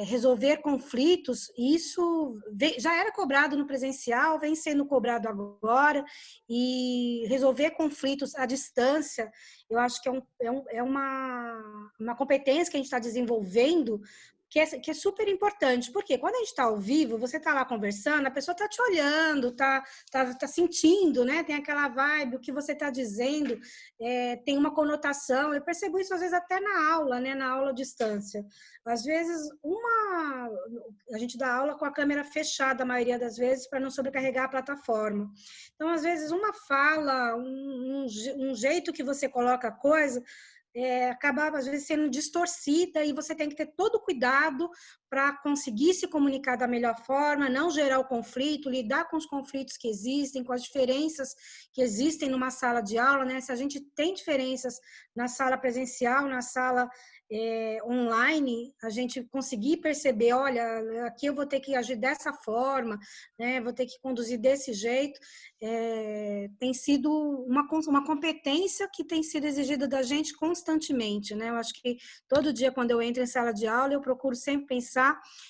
resolver conflitos, isso já era cobrado no presencial, vem sendo cobrado agora, e resolver conflitos à distância, eu acho que é uma competência que a gente está desenvolvendo, que é super importante, porque quando a gente está ao vivo, você está lá conversando, a pessoa está te olhando, tá sentindo, né? Tem aquela vibe, o que você está dizendo tem uma conotação. Eu percebo isso às vezes até na aula, né? Na aula à distância. Às vezes, a gente dá aula com a câmera fechada, a maioria das vezes, para não sobrecarregar a plataforma. Então, às vezes, uma fala, um jeito que você coloca a coisa, acaba, às vezes, sendo distorcida, e você tem que ter todo o cuidado para conseguir se comunicar da melhor forma, não gerar o conflito, lidar com os conflitos que existem, com as diferenças que existem numa sala de aula, né? Se a gente tem diferenças na sala presencial, na sala online, a gente conseguir perceber, olha, aqui eu vou ter que agir dessa forma, né? Vou ter que conduzir desse jeito, tem sido uma competência que tem sido exigida da gente constantemente, né? Eu acho que todo dia, quando eu entro em sala de aula, eu procuro sempre pensar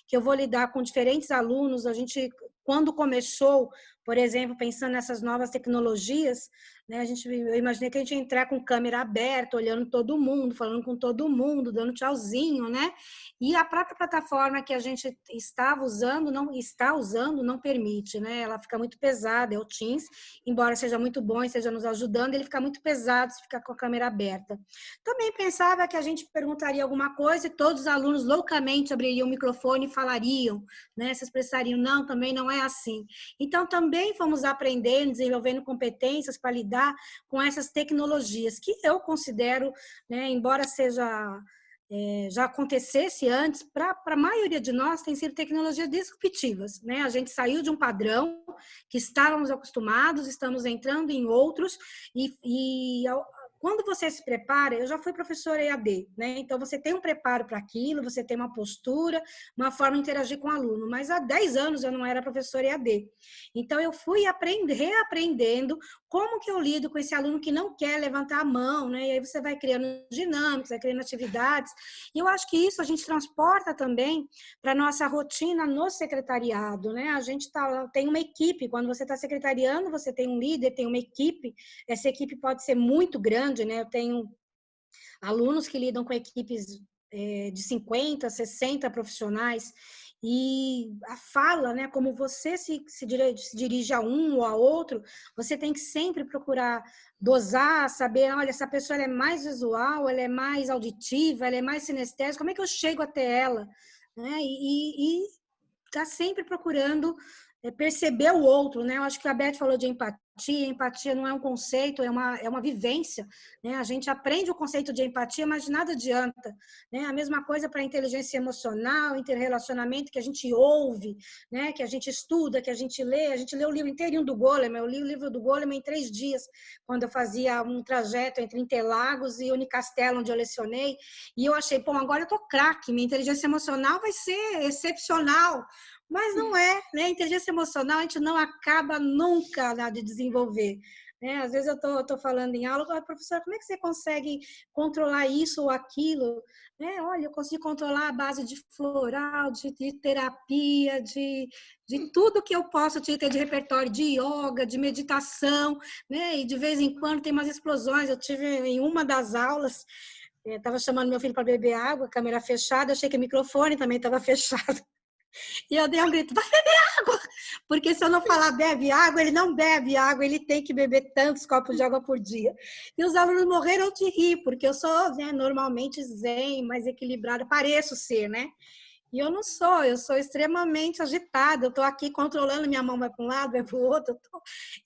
que eu vou lidar com diferentes alunos. A gente, quando começou, por exemplo, pensando nessas novas tecnologias, né, eu imaginei que a gente ia entrar com câmera aberta, olhando todo mundo, falando com todo mundo, dando tchauzinho, né? E a própria plataforma que a gente está usando não permite, né? Ela fica muito pesada, é o Teams, embora seja muito bom e esteja nos ajudando, ele fica muito pesado se ficar com a câmera aberta. Também pensava que a gente perguntaria alguma coisa e todos os alunos loucamente abririam o microfone e falariam, né? Se expressariam. Não, também não é assim. Então, também fomos aprendendo, desenvolvendo competências para lidar com essas tecnologias, que eu considero, né, embora já acontecesse antes, para a maioria de nós tem sido tecnologias disruptivas, né? A gente saiu de um padrão, que estávamos acostumados, estamos entrando em outros, quando você se prepara, eu já fui professora EAD, né? Então, você tem um preparo para aquilo, você tem uma postura, uma forma de interagir com o aluno. Mas há 10 anos eu não era professora EAD. Então, eu fui reaprendendo como que eu lido com esse aluno que não quer levantar a mão, né? E aí você vai criando dinâmicas, vai criando atividades. E eu acho que isso a gente transporta também para a nossa rotina no secretariado, né? A gente tem uma equipe, quando você está secretariando, você tem um líder, tem uma equipe, essa equipe pode ser muito grande, né? Eu tenho alunos que lidam com equipes de 50, 60 profissionais, e a fala, né, como você se dirige a um ou a outro, você tem que sempre procurar dosar, saber, olha, essa pessoa ela é mais visual, ela é mais auditiva, ela é mais sinestésica, como é que eu chego até ela? Né? E tá sempre procurando perceber o outro, né? Eu acho que a Beth falou de empatia não é um conceito, é uma vivência, né? A gente aprende o conceito de empatia, mas de nada adianta, né? A mesma coisa para a inteligência emocional, interrelacionamento, que a gente ouve, né? Que a gente estuda, que a gente lê o livro inteirinho do Goleman, eu li o livro do Goleman em 3 dias, quando eu fazia um trajeto entre Interlagos e Unicastelo, onde eu lecionei, e eu achei, bom, agora eu tô craque, minha inteligência emocional vai ser excepcional. Mas não é, né? A inteligência emocional a gente não acaba nunca de desenvolver. Né? Às vezes eu tô falando em aula, professora, como é que você consegue controlar isso ou aquilo? Né? Olha, eu consigo controlar a base de floral, de terapia, de tudo que eu posso ter de repertório, de yoga, de meditação, né? E de vez em quando tem umas explosões. Eu tive em uma das aulas, estava chamando meu filho para beber água, câmera fechada, achei que o microfone também estava fechado. E eu dei um grito, vai beber água! Porque se eu não falar bebe água, ele não bebe água, ele tem que beber tantos copos de água por dia. E os alunos morreram de rir, porque eu sou, né, normalmente zen, mais equilibrada, pareço ser, né? E eu não sou, eu sou extremamente agitada, eu estou aqui controlando, minha mão vai para um lado, vai para o outro.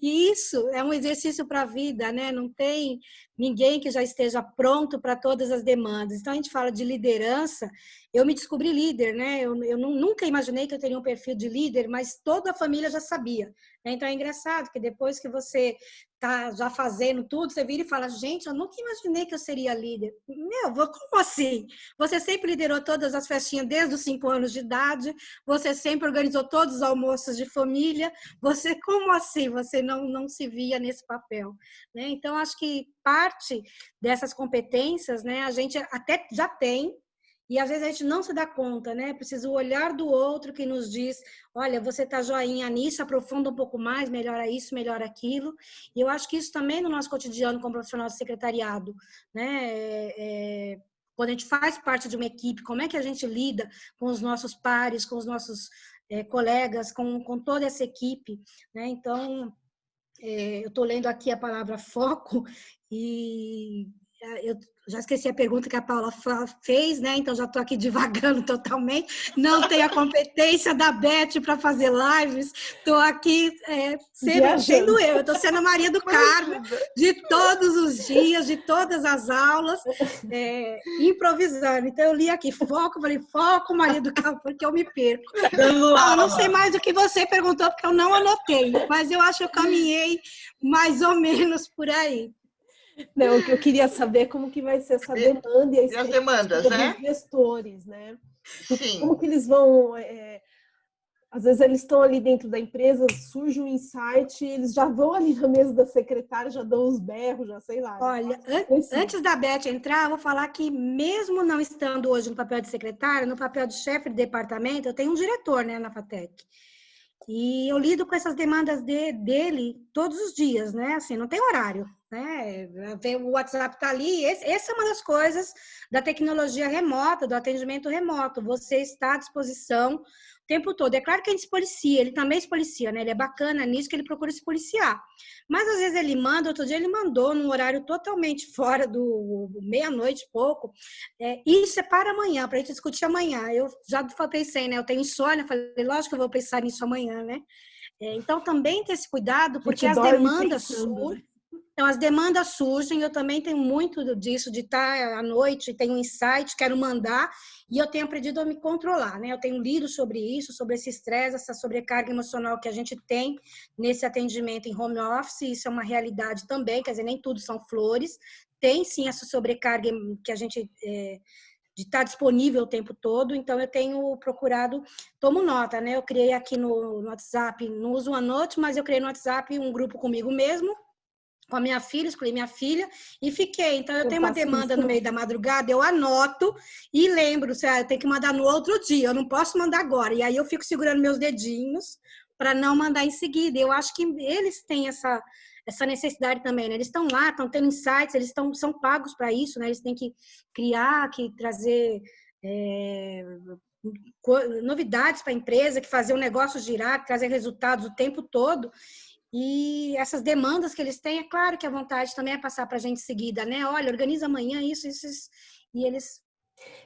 E isso é um exercício para a vida, né? Não tem ninguém que já esteja pronto para todas as demandas. Então, a gente fala de liderança, eu me descobri líder, né? Eu nunca imaginei que eu teria um perfil de líder, mas toda a família já sabia. Né? Então, é engraçado que depois que você está já fazendo tudo, você vira e fala, gente, eu nunca imaginei que eu seria líder. Meu, como assim? Você sempre liderou todas as festinhas desde os 5 anos de idade, você sempre organizou todos os almoços de família, você, como assim? Você não se via nesse papel. Né? Então, acho que parte dessas competências, né, a gente até já tem, e às vezes a gente não se dá conta, né? Precisa o olhar do outro que nos diz, olha, você tá joinha nisso, aprofunda um pouco mais, melhora isso, melhora aquilo. E eu acho que isso também no nosso cotidiano como profissional de secretariado, né? Quando a gente faz parte de uma equipe, como é que a gente lida com os nossos pares, com os nossos colegas, com toda essa equipe, né? Então, eu estou lendo aqui a palavra foco e eu já esqueci a pergunta que a Paula fez, né? Então já estou aqui divagando totalmente. Não tenho a competência da Beth para fazer lives. Estou aqui sendo eu. Estou sendo a Maria do Carmo de todos os dias, de todas as aulas, improvisando. Então eu li aqui foco, falei foco, Maria do Carmo, porque eu me perco. Eu não sei mais do que você perguntou, porque eu não anotei, mas eu acho que eu caminhei mais ou menos por aí. Não, o que eu queria saber como que vai ser essa demanda e as demandas, né? Dos gestores, né? Sim. Como que eles vão... às vezes eles estão ali dentro da empresa, surge um insight, eles já vão ali na mesa da secretária, já dão os berros, já sei lá. Olha, antes da Beth entrar, eu vou falar que mesmo não estando hoje no papel de secretária, no papel de chefe de departamento, eu tenho um diretor, né, na FATEC. E eu lido com essas demandas dele todos os dias, né? Assim, não tem horário, né? O WhatsApp tá ali. Essa é uma das coisas da tecnologia remota, do atendimento remoto. Você está à disposição o tempo todo. É claro que a gente se policia, ele também se policia, né? Ele é bacana nisso que ele procura se policiar. Mas às vezes ele manda, outro dia ele mandou num horário totalmente fora do meia-noite, pouco. Isso é para amanhã, para a gente discutir amanhã. Eu já pensei, né? Eu tenho insônia, falei, lógico que eu vou pensar nisso amanhã, né? Então também ter esse cuidado, porque as demandas surgem. Então, as demandas surgem, eu também tenho muito disso, de estar à noite, tenho um insight, quero mandar, e eu tenho aprendido a me controlar, né? Eu tenho lido sobre isso, sobre esse estresse, essa sobrecarga emocional que a gente tem nesse atendimento em home office, isso é uma realidade também, quer dizer, nem tudo são flores, tem sim essa sobrecarga que a gente... de estar disponível o tempo todo, então eu tenho procurado, tomo nota, né? Eu criei aqui no WhatsApp, não uso o OneNote, mas eu criei no WhatsApp um grupo comigo mesmo, com a minha filha, escolhi minha filha e fiquei. Então, eu tenho uma demanda no meio da madrugada, eu anoto e lembro, se eu tenho que mandar no outro dia, eu não posso mandar agora. E aí eu fico segurando meus dedinhos para não mandar em seguida. Eu acho que eles têm essa necessidade também, né? Eles estão lá, estão tendo insights, eles são pagos para isso, né? Eles têm que criar, que trazer novidades para a empresa, que fazer o negócio girar, que trazer resultados o tempo todo. E essas demandas que eles têm, é claro que a vontade também é passar para a gente seguida, né? Olha, organiza amanhã isso, e eles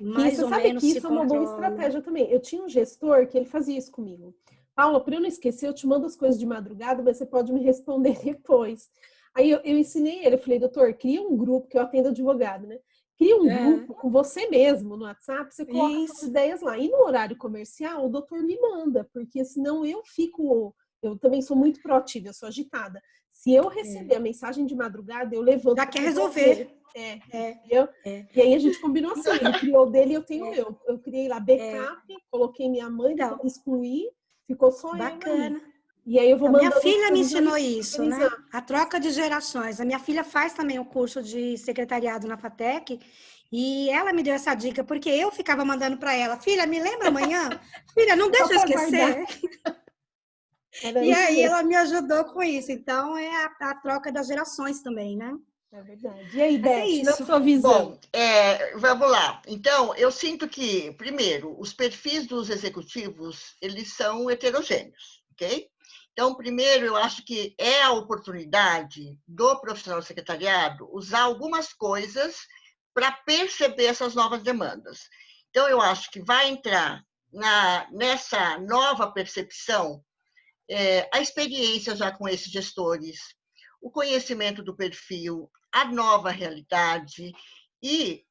mais ou menos se controlam. Isso é uma boa estratégia também. Eu tinha um gestor que ele fazia isso comigo. Paula, para eu não esquecer, eu te mando as coisas de madrugada, mas você pode me responder depois. Aí eu ensinei ele, eu falei, doutor, cria um grupo, que eu atendo advogado, né? Cria um grupo com você mesmo no WhatsApp, você coloca suas ideias lá. E no horário comercial, o doutor me manda, porque senão eu fico... Eu também sou muito proativa, eu sou agitada. Se eu receber a mensagem de madrugada, eu levanto... Já quer resolver. E aí a gente combinou assim, ele criou o dele e eu tenho o meu. Eu criei lá backup, coloquei minha mãe, então, excluí, ficou só bacana. Eu. E aí eu vou mandando... Minha filha me ensinou isso, né? A troca de gerações. A minha filha faz também o curso de secretariado na FATEC e ela me deu essa dica, porque eu ficava mandando para ela, filha, me lembra amanhã? Filha, não deixa eu esquecer. E aí ela me ajudou com isso. Então, é a troca das gerações também, né? É verdade. E aí, Beth, na sua visão? Bom, vamos lá. Então, eu sinto que, primeiro, os perfis dos executivos, eles são heterogêneos, ok? Então, primeiro, eu acho que é a oportunidade do profissional do secretariado usar algumas coisas para perceber essas novas demandas. Então, eu acho que vai entrar nessa nova percepção a experiência já com esses gestores, o conhecimento do perfil, a nova realidade e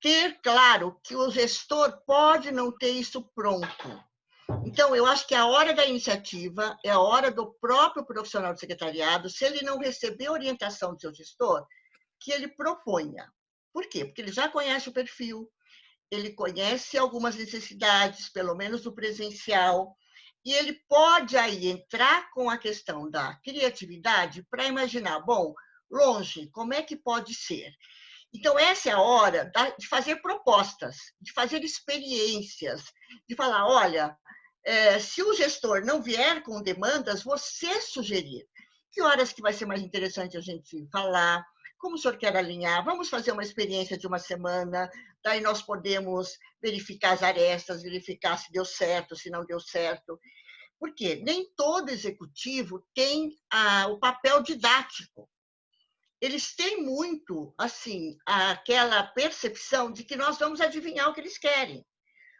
ter claro que o gestor pode não ter isso pronto. Então, eu acho que a hora da iniciativa é a hora do próprio profissional do secretariado, se ele não receber orientação do seu gestor, que ele proponha. Por quê? Porque ele já conhece o perfil, ele conhece algumas necessidades, pelo menos do presencial, e ele pode aí entrar com a questão da criatividade para imaginar, bom, longe, como é que pode ser? Então, essa é a hora de fazer propostas, de fazer experiências, de falar, olha, se o gestor não vier com demandas, você sugerir. Que horas que vai ser mais interessante a gente falar? Como o senhor quer alinhar? Vamos fazer uma experiência de uma semana, daí nós podemos verificar as arestas, verificar se deu certo, se não deu certo. Porque nem todo executivo tem o papel didático. Eles têm muito, assim, aquela percepção de que nós vamos adivinhar o que eles querem.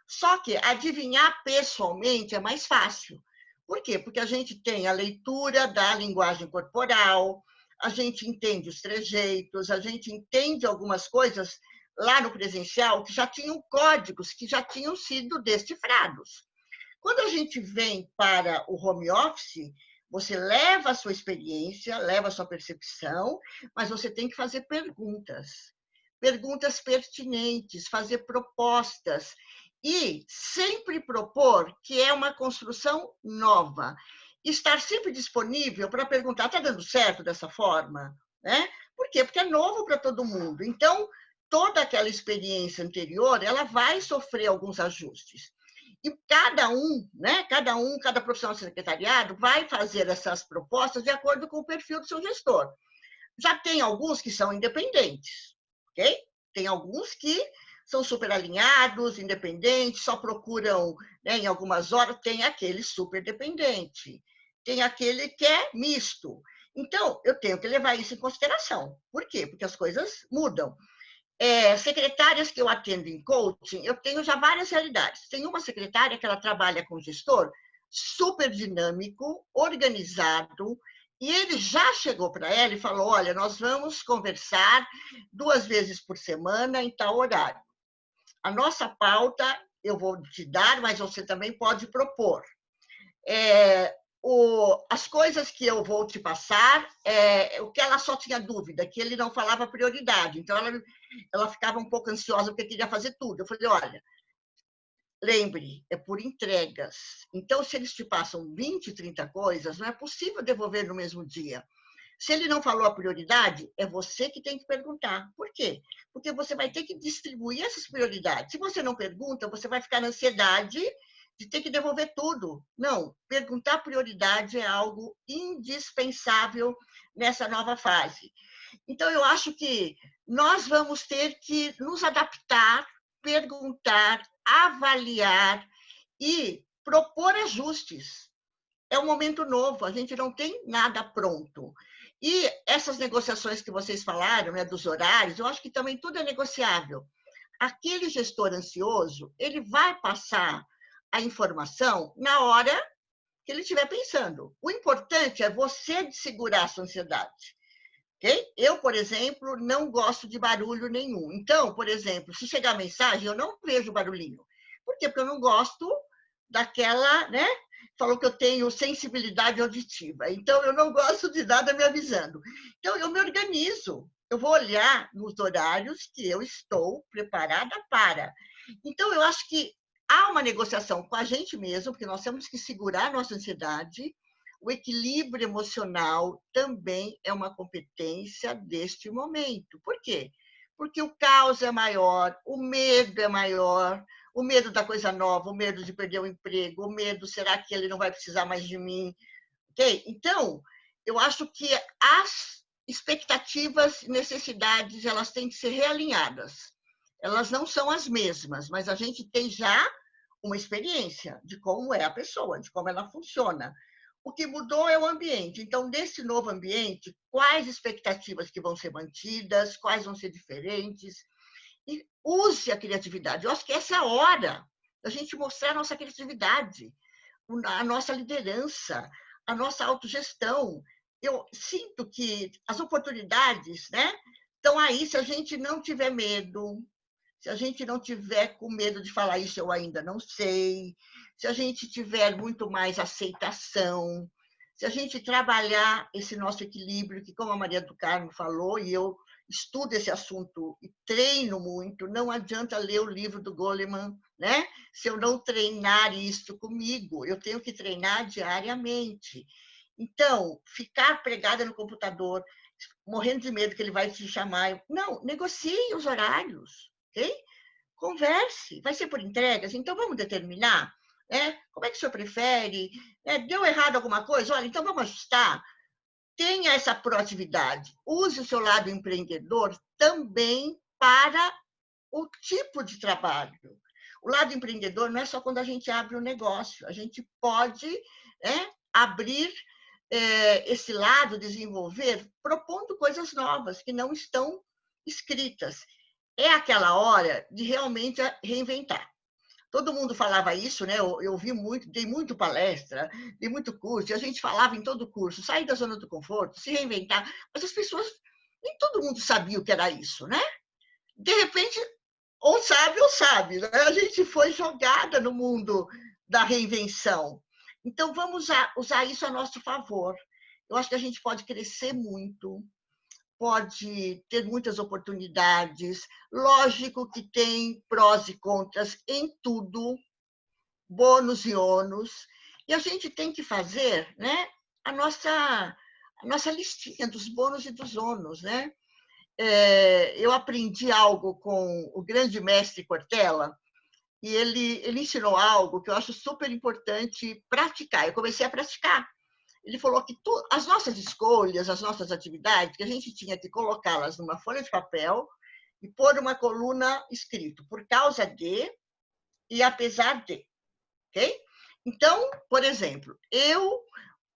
Só que adivinhar pessoalmente é mais fácil. Por quê? Porque a gente tem a leitura da linguagem corporal, a gente entende os trejeitos, a gente entende algumas coisas lá no presencial que já tinham códigos, que já tinham sido decifrados. Quando a gente vem para o home office, você leva a sua experiência, leva a sua percepção, mas você tem que fazer perguntas pertinentes, fazer propostas e sempre propor que é uma construção nova. Estar sempre disponível para perguntar, está dando certo dessa forma? Né? Por quê? Porque é novo para todo mundo. Então, toda aquela experiência anterior, ela vai sofrer alguns ajustes. E cada profissional do secretariado vai fazer essas propostas de acordo com o perfil do seu gestor. Já tem alguns que são independentes, ok? Tem alguns que são super alinhados, independentes, só procuram, né, em algumas horas. Tem aquele super dependente, tem aquele que é misto. Então, eu tenho que levar isso em consideração. Por quê? Porque as coisas mudam. Secretárias que eu atendo em coaching, eu tenho já várias realidades. Tem uma secretária que ela trabalha com gestor super dinâmico, organizado, E ele já chegou para ela e falou, olha, nós vamos conversar 2 vezes por semana em tal horário. A nossa pauta eu vou te dar, mas você também pode propor. As coisas que eu vou te passar, o que ela só tinha dúvida, que ele não falava prioridade. Então, ela ficava um pouco ansiosa porque queria fazer tudo. Eu falei, olha, lembre, é por entregas. Então, se eles te passam 20, 30 coisas, não é possível devolver no mesmo dia. Se ele não falou a prioridade, é você que tem que perguntar. Por quê? Porque você vai ter que distribuir essas prioridades. Se você não pergunta, você vai ficar na ansiedade de ter que devolver tudo. Não, perguntar prioridade é algo indispensável nessa nova fase. Então, eu acho que nós vamos ter que nos adaptar, perguntar, avaliar e propor ajustes. É um momento novo, a gente não tem nada pronto. E essas negociações que vocês falaram, né, dos horários, eu acho que também tudo é negociável. Aquele gestor ansioso, ele vai passar a informação na hora que ele estiver pensando. O importante é você segurar a sua ansiedade. Okay? Eu, por exemplo, não gosto de barulho nenhum. Então, por exemplo, se chegar mensagem, eu não vejo barulhinho. Por quê? Porque eu não gosto daquela, né? Falou que eu tenho sensibilidade auditiva. Então, eu não gosto de nada me avisando. Então, eu me organizo. Eu vou olhar nos horários que eu estou preparada para. Então, eu acho que há uma negociação com a gente mesmo, porque nós temos que segurar a nossa ansiedade. O equilíbrio emocional também é uma competência deste momento. Por quê? Porque o caos é maior, o medo é maior, o medo da coisa nova, o medo de perder o emprego, o medo, será que ele não vai precisar mais de mim? Okay? Então, eu acho que as expectativas e necessidades, elas têm que ser realinhadas. Elas não são as mesmas, mas a gente tem já uma experiência de como é a pessoa, de como ela funciona. O que mudou é o ambiente. Então, nesse novo ambiente, quais expectativas que vão ser mantidas, quais vão ser diferentes? E use a criatividade. Eu acho que essa é a hora da gente mostrar a nossa criatividade, a nossa liderança, a nossa autogestão. Eu sinto que as oportunidades, né, estão aí se a gente não tiver medo, se a gente não tiver com medo de falar isso, eu ainda não sei, se a gente tiver muito mais aceitação, se a gente trabalhar esse nosso equilíbrio, que como a Maria do Carmo falou, e eu estudo esse assunto e treino muito, não adianta ler o livro do Goleman, né? Se eu não treinar isso comigo, eu tenho que treinar diariamente. Então, ficar pregada no computador, morrendo de medo que ele vai te chamar, não, negocie os horários. Okay? Converse, vai ser por entregas, então vamos determinar, né? Como é que o senhor prefere? Deu errado alguma coisa? Olha, então vamos ajustar. Tenha essa proatividade. Use o seu lado empreendedor também para o tipo de trabalho. O lado empreendedor não é só quando a gente abre um negócio, a gente pode abrir esse lado, desenvolver, propondo coisas novas que não estão escritas. É aquela hora de realmente reinventar. Todo mundo falava isso, né? Eu vi muito, dei muito palestra, dei muito curso, e a gente falava em todo curso, sair da zona do conforto, se reinventar, mas as pessoas, nem todo mundo sabia o que era isso, né? De repente, ou sabe, né? A gente foi jogada no mundo da reinvenção. Então, vamos usar isso a nosso favor. Eu acho que a gente pode crescer muito, pode ter muitas oportunidades. Lógico que tem prós e contras em tudo, bônus e ônus, e a gente tem que fazer, né, a nossa listinha dos bônus e dos ônus, né? Eu aprendi algo com o grande mestre Cortella, e ele ensinou algo que eu acho super importante praticar. Eu comecei a praticar. Ele falou que as nossas escolhas, as nossas atividades, que a gente tinha que colocá-las numa folha de papel e pôr uma coluna escrito por causa de e apesar de. Ok? Então, por exemplo, eu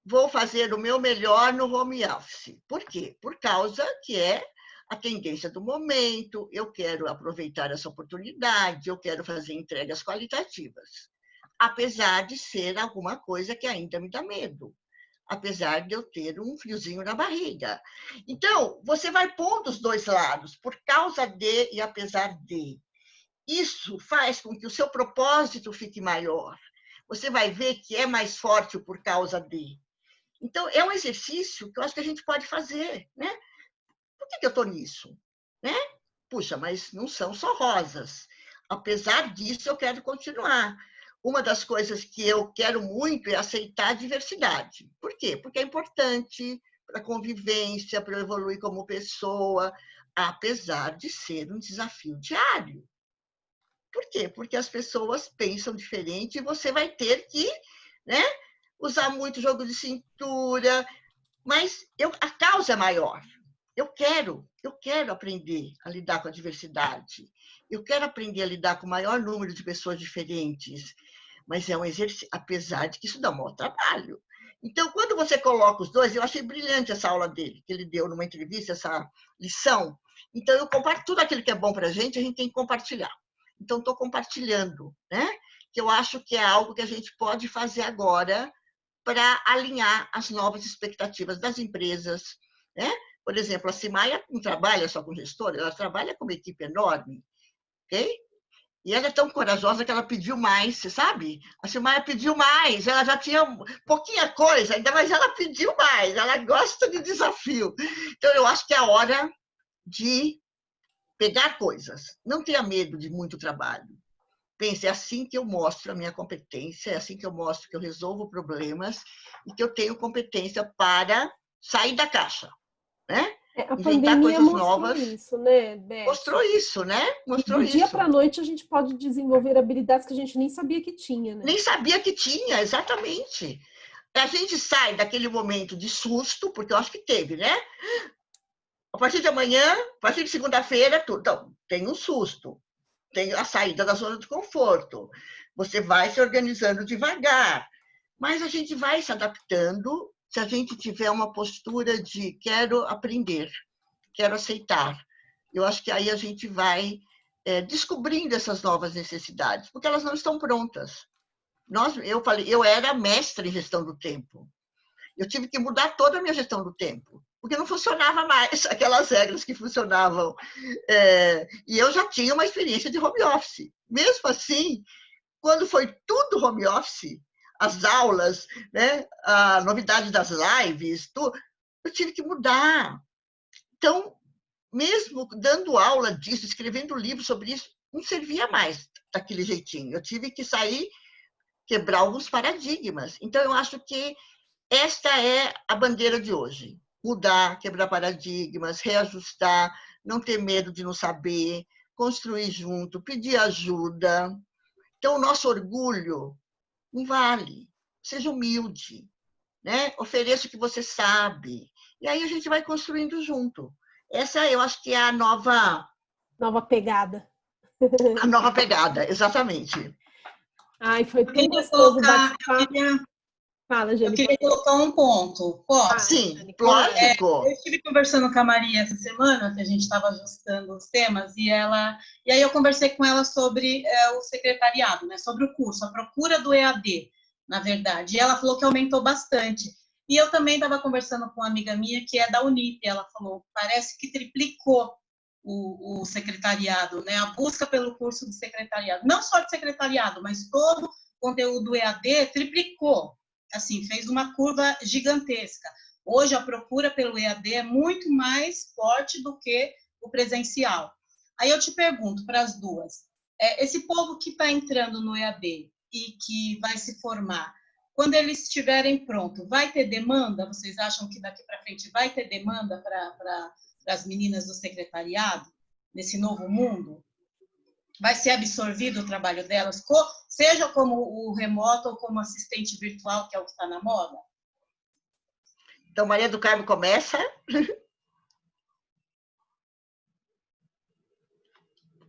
vou fazer o meu melhor no home office. Por quê? Por causa que é a tendência do momento, eu quero aproveitar essa oportunidade, eu quero fazer entregas qualitativas, apesar de ser alguma coisa que ainda me dá medo. apesar de eu ter um friozinho na barriga. Então, você vai pondo os dois lados, por causa de e apesar de. Isso faz com que o seu propósito fique maior. Você vai ver que é mais forte o por causa de. Então, é um exercício que eu acho que a gente pode fazer, né? Por que eu estou nisso? Né? Puxa, mas não são só rosas. Apesar disso, eu quero continuar. Uma das coisas que eu quero muito é aceitar a diversidade. Por quê? Porque é importante para a convivência, para eu evoluir como pessoa, apesar de ser um desafio diário. Por quê? Porque as pessoas pensam diferente e você vai ter que, né, usar muito jogo de cintura, mas a causa é maior. Eu quero aprender a lidar com a diversidade. Eu quero aprender a lidar com o maior número de pessoas diferentes. Mas é um exercício, apesar de que isso dá um maior trabalho. Então, quando você coloca os dois, eu achei brilhante essa aula dele, que ele deu numa entrevista, essa lição. Então, eu compartilho tudo aquilo que é bom para a gente tem que compartilhar. Então, estou compartilhando, né? Que eu acho que é algo que a gente pode fazer agora para alinhar as novas expectativas das empresas, né? Por exemplo, a Simaia não trabalha só com gestora, ela trabalha com uma equipe enorme, ok? E ela é tão corajosa que ela pediu mais, você sabe? A Simaia pediu mais, ela já tinha pouquinha coisa, ainda mas ela pediu mais, ela gosta de desafio. Então, eu acho que é a hora de pegar coisas. Não tenha medo de muito trabalho. Pense, é assim que eu mostro a minha competência, é assim que eu mostro que eu resolvo problemas e que eu tenho competência para sair da caixa, né? A Inventar pandemia coisas mostrou novas. isso, né, Beth? Mostrou isso, né? Mostrou do dia isso. para a noite a gente pode desenvolver habilidades que a gente nem sabia que tinha, né? Nem sabia que tinha, exatamente. A gente sai daquele momento de susto, porque eu acho que teve, né? A partir de amanhã, a partir de segunda-feira, tudo. Então, tem um susto, tem a saída da zona de conforto. Você vai se organizando devagar, mas a gente vai se adaptando se a gente tiver uma postura de quero aprender, quero aceitar. Eu acho que aí a gente vai descobrindo essas novas necessidades, porque elas não estão prontas. Eu era mestra em gestão do tempo. Eu tive que mudar toda a minha gestão do tempo, porque não funcionava mais aquelas regras que funcionavam. E eu já tinha uma experiência de home office. Mesmo assim, quando foi tudo home office, as aulas, né, a novidade das lives, tudo, eu tive que mudar. Então, mesmo dando aula disso, escrevendo livro sobre isso, não servia mais daquele jeitinho. Eu tive que sair, quebrar alguns paradigmas. Então, eu acho que esta é a bandeira de hoje. Mudar, quebrar paradigmas, reajustar, não ter medo de não saber, construir junto, pedir ajuda. Então, o nosso orgulho não vale. Seja humilde, né? Ofereça o que você sabe. E aí a gente vai construindo junto. Essa eu acho que é a nova pegada. A nova pegada, exatamente. Ai, foi tão gostoso bate-papo. Fala, Jane. Eu queria colocar um ponto. Posso? Sim, lógico. Eu estive conversando com a Maria essa semana, que a gente estava ajustando os temas, e aí eu conversei com ela sobre o secretariado, né, sobre o curso, a procura do EAD, na verdade. E ela falou que aumentou bastante. E eu também estava conversando com uma amiga minha que é da Unip, ela falou, parece que triplicou o secretariado, né, a busca pelo curso de secretariado. Não só de secretariado, mas todo o conteúdo EAD triplicou. Assim, fez uma curva gigantesca. Hoje, a procura pelo EAD é muito mais forte do que o presencial. Aí eu te pergunto, para as duas, esse povo que está entrando no EAD e que vai se formar, quando eles estiverem prontos, vai ter demanda? Vocês acham que daqui para frente vai ter demanda para as meninas do secretariado, nesse novo mundo? Vai ser absorvido o trabalho delas, seja como o remoto ou como assistente virtual, que é o que está na moda? Então, Maria do Carmo começa.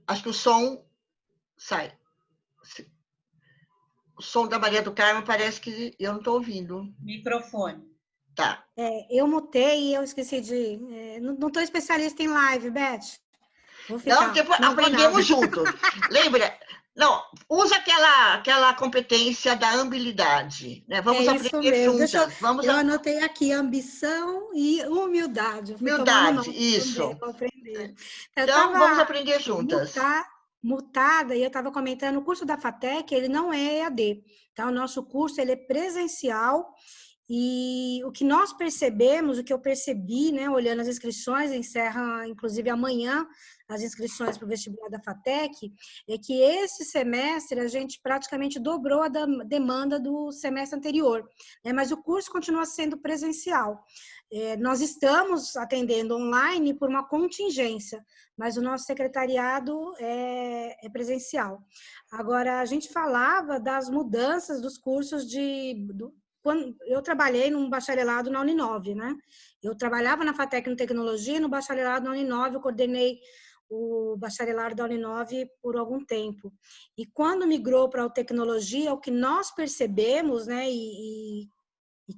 Acho que o som sai. O som da Maria do Carmo parece que eu não estou ouvindo. Microfone. Tá. Eu mutei e eu esqueci de... não estou especialista em live, Beth. Não, porque aprendemos juntos. Lembra? Não, usa aquela competência da habilidade, né? Vamos aprender juntas. Eu anotei aqui ambição e humildade. Eu fui humildade, tomando nota isso. para aprender. Então, vamos aprender juntas. Mutada, e eu estava comentando, o curso da FATEC, ele não é EAD. Então, o nosso curso ele é presencial. E o que nós percebemos, o que eu percebi, né, olhando as inscrições, encerra inclusive amanhã as inscrições para o vestibular da FATEC, é que esse semestre a gente praticamente dobrou a demanda do semestre anterior, né, mas o curso continua sendo presencial. Nós estamos atendendo online por uma contingência, mas o nosso secretariado é presencial. Agora, a gente falava das mudanças dos cursos quando eu trabalhei num bacharelado na Uninove, né? Eu trabalhava na FATEC em Tecnologia, no bacharelado na Uninove, eu coordenei o bacharelado da Uninove por algum tempo. E quando migrou para a Tecnologia, o que nós percebemos, né, e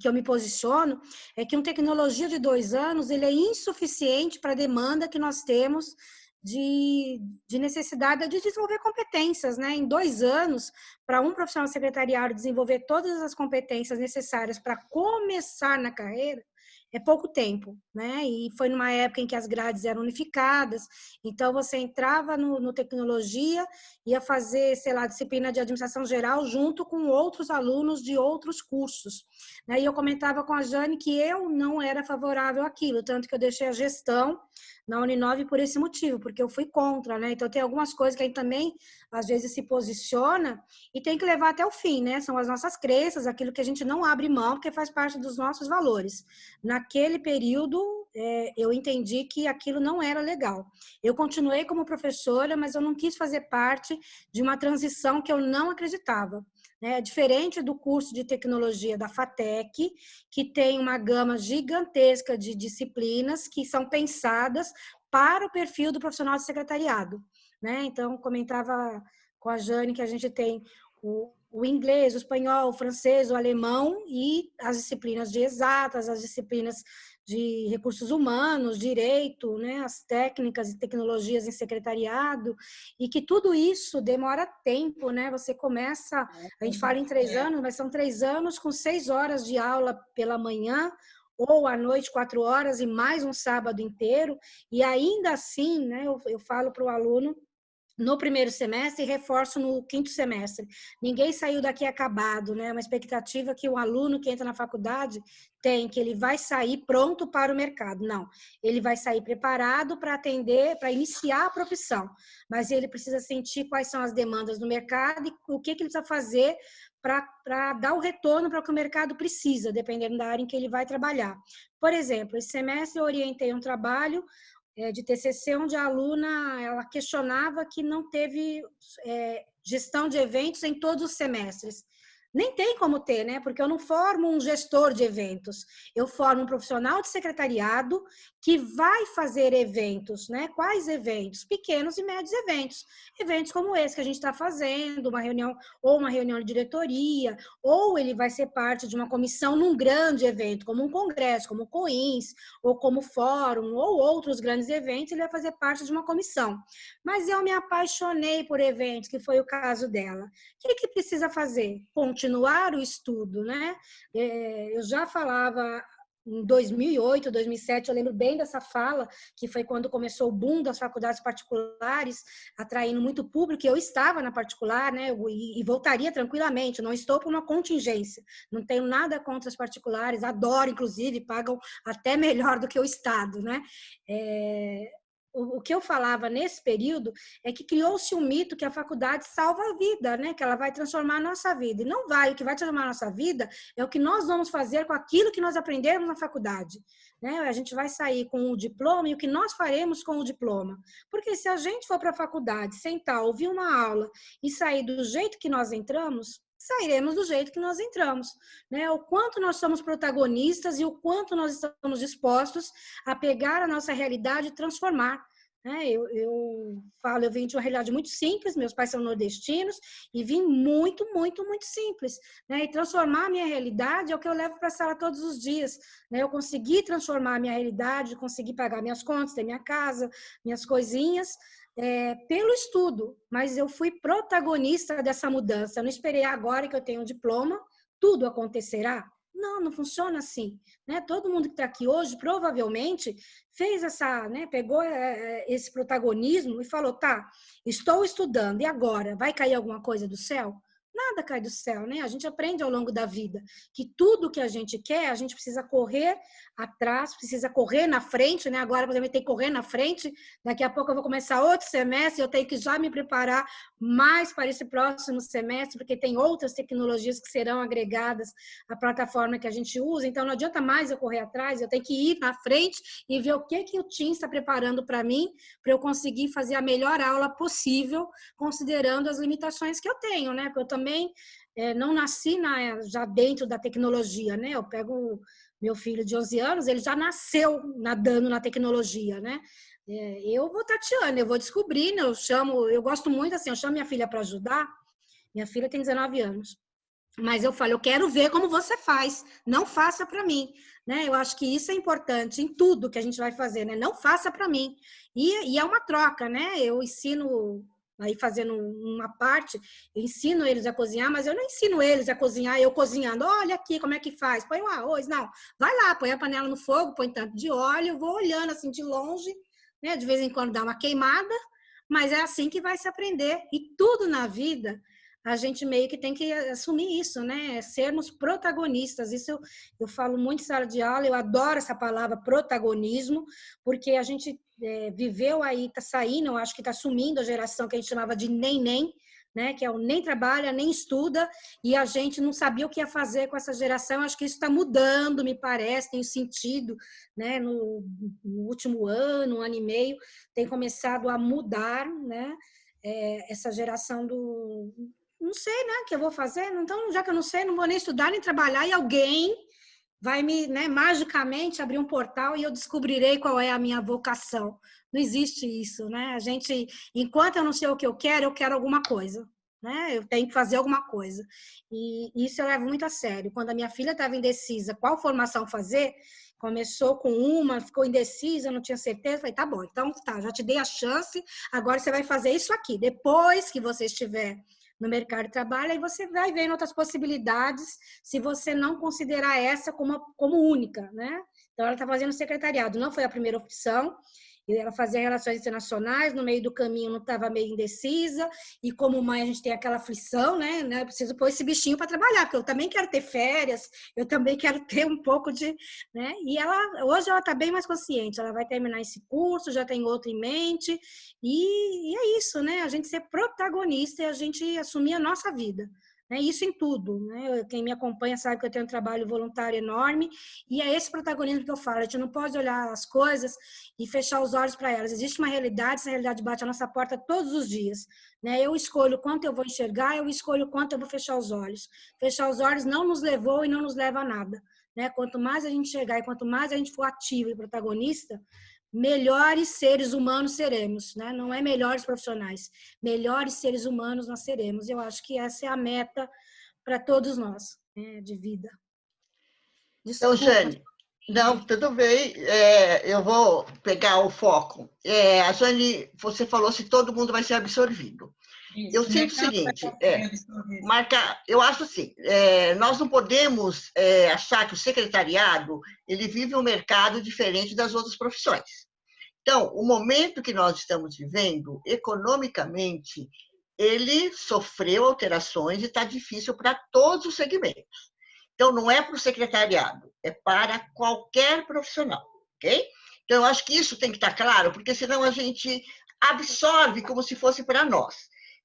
que eu me posiciono, é que uma tecnologia de 2 anos, ele é insuficiente para a demanda que nós temos de necessidade de desenvolver competências, né? Em 2 anos, para um profissional secretariado desenvolver todas as competências necessárias para começar na carreira, é pouco tempo, né? E foi numa época em que as grades eram unificadas, então você entrava no tecnologia, ia fazer, sei lá, disciplina de administração geral junto com outros alunos de outros cursos, né? E eu comentava com a Jane que eu não era favorável àquilo, tanto que eu deixei a gestão na Uninove por esse motivo, porque eu fui contra, né? Então tem algumas coisas que a gente também, às vezes, se posiciona e tem que levar até o fim, né? São as nossas crenças, aquilo que a gente não abre mão, porque faz parte dos nossos valores. Naquele período, eu entendi que aquilo não era legal. Eu continuei como professora, mas eu não quis fazer parte de uma transição que eu não acreditava. Diferente do curso de tecnologia da FATEC, que tem uma gama gigantesca de disciplinas que são pensadas para o perfil do profissional de secretariado, né? Então, comentava com a Jane que a gente tem o inglês, o espanhol, o francês, o alemão e as disciplinas de exatas, as disciplinas de recursos humanos, direito, né, as técnicas e tecnologias em secretariado, e que tudo isso demora tempo, né? Você começa, a gente fala em 3 anos, mas são 3 anos com 6 horas de aula pela manhã, ou à noite 4 horas e mais um sábado inteiro, e ainda assim, né, eu falo para o aluno, no primeiro semestre e reforço no 5º semestre. Ninguém saiu daqui acabado, né? Uma expectativa que o aluno que entra na faculdade tem, que ele vai sair pronto para o mercado. Não, ele vai sair preparado para atender, para iniciar a profissão, mas ele precisa sentir quais são as demandas do mercado e o que ele precisa fazer para dar o retorno para o que o mercado precisa, dependendo da área em que ele vai trabalhar. Por exemplo, esse semestre eu orientei um trabalho de TCC, onde a aluna ela questionava que não teve gestão de eventos em todos os semestres. Nem tem como ter, né? Porque eu não formo um gestor de eventos, eu formo um profissional de secretariado que vai fazer eventos, né? Quais eventos? Pequenos e médios eventos. Eventos como esse que a gente está fazendo, uma reunião de diretoria, ou ele vai ser parte de uma comissão num grande evento, como um congresso, como o COINS, ou como fórum, ou outros grandes eventos, ele vai fazer parte de uma comissão. Mas eu me apaixonei por eventos, que foi o caso dela. O que precisa fazer? Continuar o estudo, né? Eu já falava em 2008, 2007, eu lembro bem dessa fala, que foi quando começou o boom das faculdades particulares, atraindo muito público, e eu estava na particular, né? E voltaria tranquilamente, não estou por uma contingência, não tenho nada contra as particulares, adoro, inclusive, pagam até melhor do que o Estado, né? O que eu falava nesse período é que criou-se um mito que a faculdade salva a vida, né? Que ela vai transformar a nossa vida. E não vai. O que vai transformar a nossa vida é o que nós vamos fazer com aquilo que nós aprendemos na faculdade, né? A gente vai sair com o diploma e o que nós faremos com o diploma. Porque se a gente for para a faculdade, sentar, ouvir uma aula e sair do jeito que nós entramos, sairemos do jeito que nós entramos, né? O quanto nós somos protagonistas e o quanto nós estamos dispostos a pegar a nossa realidade e transformar, né? Eu falo, eu vim de uma realidade muito simples, meus pais são nordestinos, e vim muito, muito, muito simples, né? E transformar a minha realidade é o que eu levo para a sala todos os dias, né? Eu consegui transformar a minha realidade, consegui pagar minhas contas, ter minha casa, minhas coisinhas, pelo estudo, mas eu fui protagonista dessa mudança. Eu não esperei agora que eu tenho um diploma, tudo acontecerá. Não, não funciona assim, né? Todo mundo que está aqui hoje provavelmente fez essa, né? Pegou esse protagonismo e falou, tá, estou estudando, e agora? Vai cair alguma coisa do céu? Nada cai do céu, né? A gente aprende ao longo da vida que tudo que a gente quer, a gente precisa correr atrás, precisa correr na frente, né? Agora, por exemplo, tem que correr na frente. Daqui a pouco eu vou começar outro semestre, eu tenho que já me preparar mais para esse próximo semestre, porque tem outras tecnologias que serão agregadas à plataforma que a gente usa. Então, não adianta mais eu correr atrás, eu tenho que ir na frente e ver o que o Tim está preparando para mim, para eu conseguir fazer a melhor aula possível, considerando as limitações que eu tenho, né? Porque eu também não nasci já dentro da tecnologia, né? Eu pego meu filho de 11 anos, ele já nasceu nadando na tecnologia, né? Eu vou tateando, eu vou descobrindo, eu gosto muito assim, eu chamo minha filha para ajudar, minha filha tem 19 anos, mas eu falo, eu quero ver como você faz, não faça para mim, né? Eu acho que isso é importante em tudo que a gente vai fazer, né? Não faça para mim. E é uma troca, né? Eu ensino, aí fazendo uma parte, eu ensino eles a cozinhar, mas eu não ensino eles a cozinhar, eu cozinhando, olha aqui como é que faz, põe o arroz, não, vai lá, põe a panela no fogo, põe tanto de óleo, eu vou olhando assim de longe, né? De vez em quando dá uma queimada, mas é assim que vai se aprender. E tudo na vida, a gente meio que tem que assumir isso, né? Sermos protagonistas. Isso eu falo muito em sala de aula, eu adoro essa palavra protagonismo, porque a gente viveu aí, está saindo, eu acho que está sumindo a geração que a gente chamava de nem, né? Que é o nem trabalha, nem estuda, e a gente não sabia o que ia fazer com essa geração. Acho que isso está mudando, me parece, tem sentido, né? No último ano e meio, tem começado a mudar, né? Essa geração do... Não sei, né? O que eu vou fazer? Então, já que eu não sei, não vou nem estudar, nem trabalhar, e alguém vai me, né, magicamente abrir um portal e eu descobrirei qual é a minha vocação. Não existe isso, né? A gente, enquanto eu não sei o que eu quero alguma coisa, né? Eu tenho que fazer alguma coisa. E isso eu levo muito a sério. Quando a minha filha estava indecisa qual formação fazer, começou com uma, ficou indecisa, não tinha certeza, falei, tá bom, então tá, já te dei a chance, agora você vai fazer isso aqui. Depois que você estiver no mercado de trabalho, aí você vai vendo outras possibilidades, se você não considerar essa como única, né? Então, ela está fazendo secretariado, não foi a primeira opção, ela fazia relações internacionais, no meio do caminho não estava meio indecisa, e como mãe a gente tem aquela aflição, né? Eu preciso pôr esse bichinho para trabalhar, porque eu também quero ter férias, eu também quero ter um pouco de... né? E hoje ela está bem mais consciente, ela vai terminar esse curso, já tem outro em mente, e é isso, né? A gente ser protagonista e a gente assumir a nossa vida. Né? Isso em tudo, né? Quem me acompanha sabe que eu tenho um trabalho voluntário enorme, e é esse protagonismo que eu falo. A gente não pode olhar as coisas e fechar os olhos para elas. Existe uma realidade, essa realidade bate a nossa porta todos os dias, né? Eu escolho quanto eu vou enxergar, eu escolho quanto eu vou fechar os olhos. Fechar os olhos não nos levou e não nos leva a nada, né? Quanto mais a gente enxergar e quanto mais a gente for ativo e protagonista, melhores seres humanos seremos, né? Não é melhores profissionais, melhores seres humanos nós seremos. Eu acho que essa é a meta para todos nós, né, de vida. Então, Jane, não, tudo bem, eu vou pegar o foco. A Jane, você falou se todo mundo vai ser absorvido. Isso, eu sinto o seguinte, eu acho assim, nós não podemos achar que o secretariado ele vive um mercado diferente das outras profissões. Então, o momento que nós estamos vivendo, economicamente, ele sofreu alterações e está difícil para todos os segmentos. Então, não é para o secretariado, é para qualquer profissional, ok? Então, eu acho que isso tem que estar claro, porque senão a gente absorve como se fosse para nós.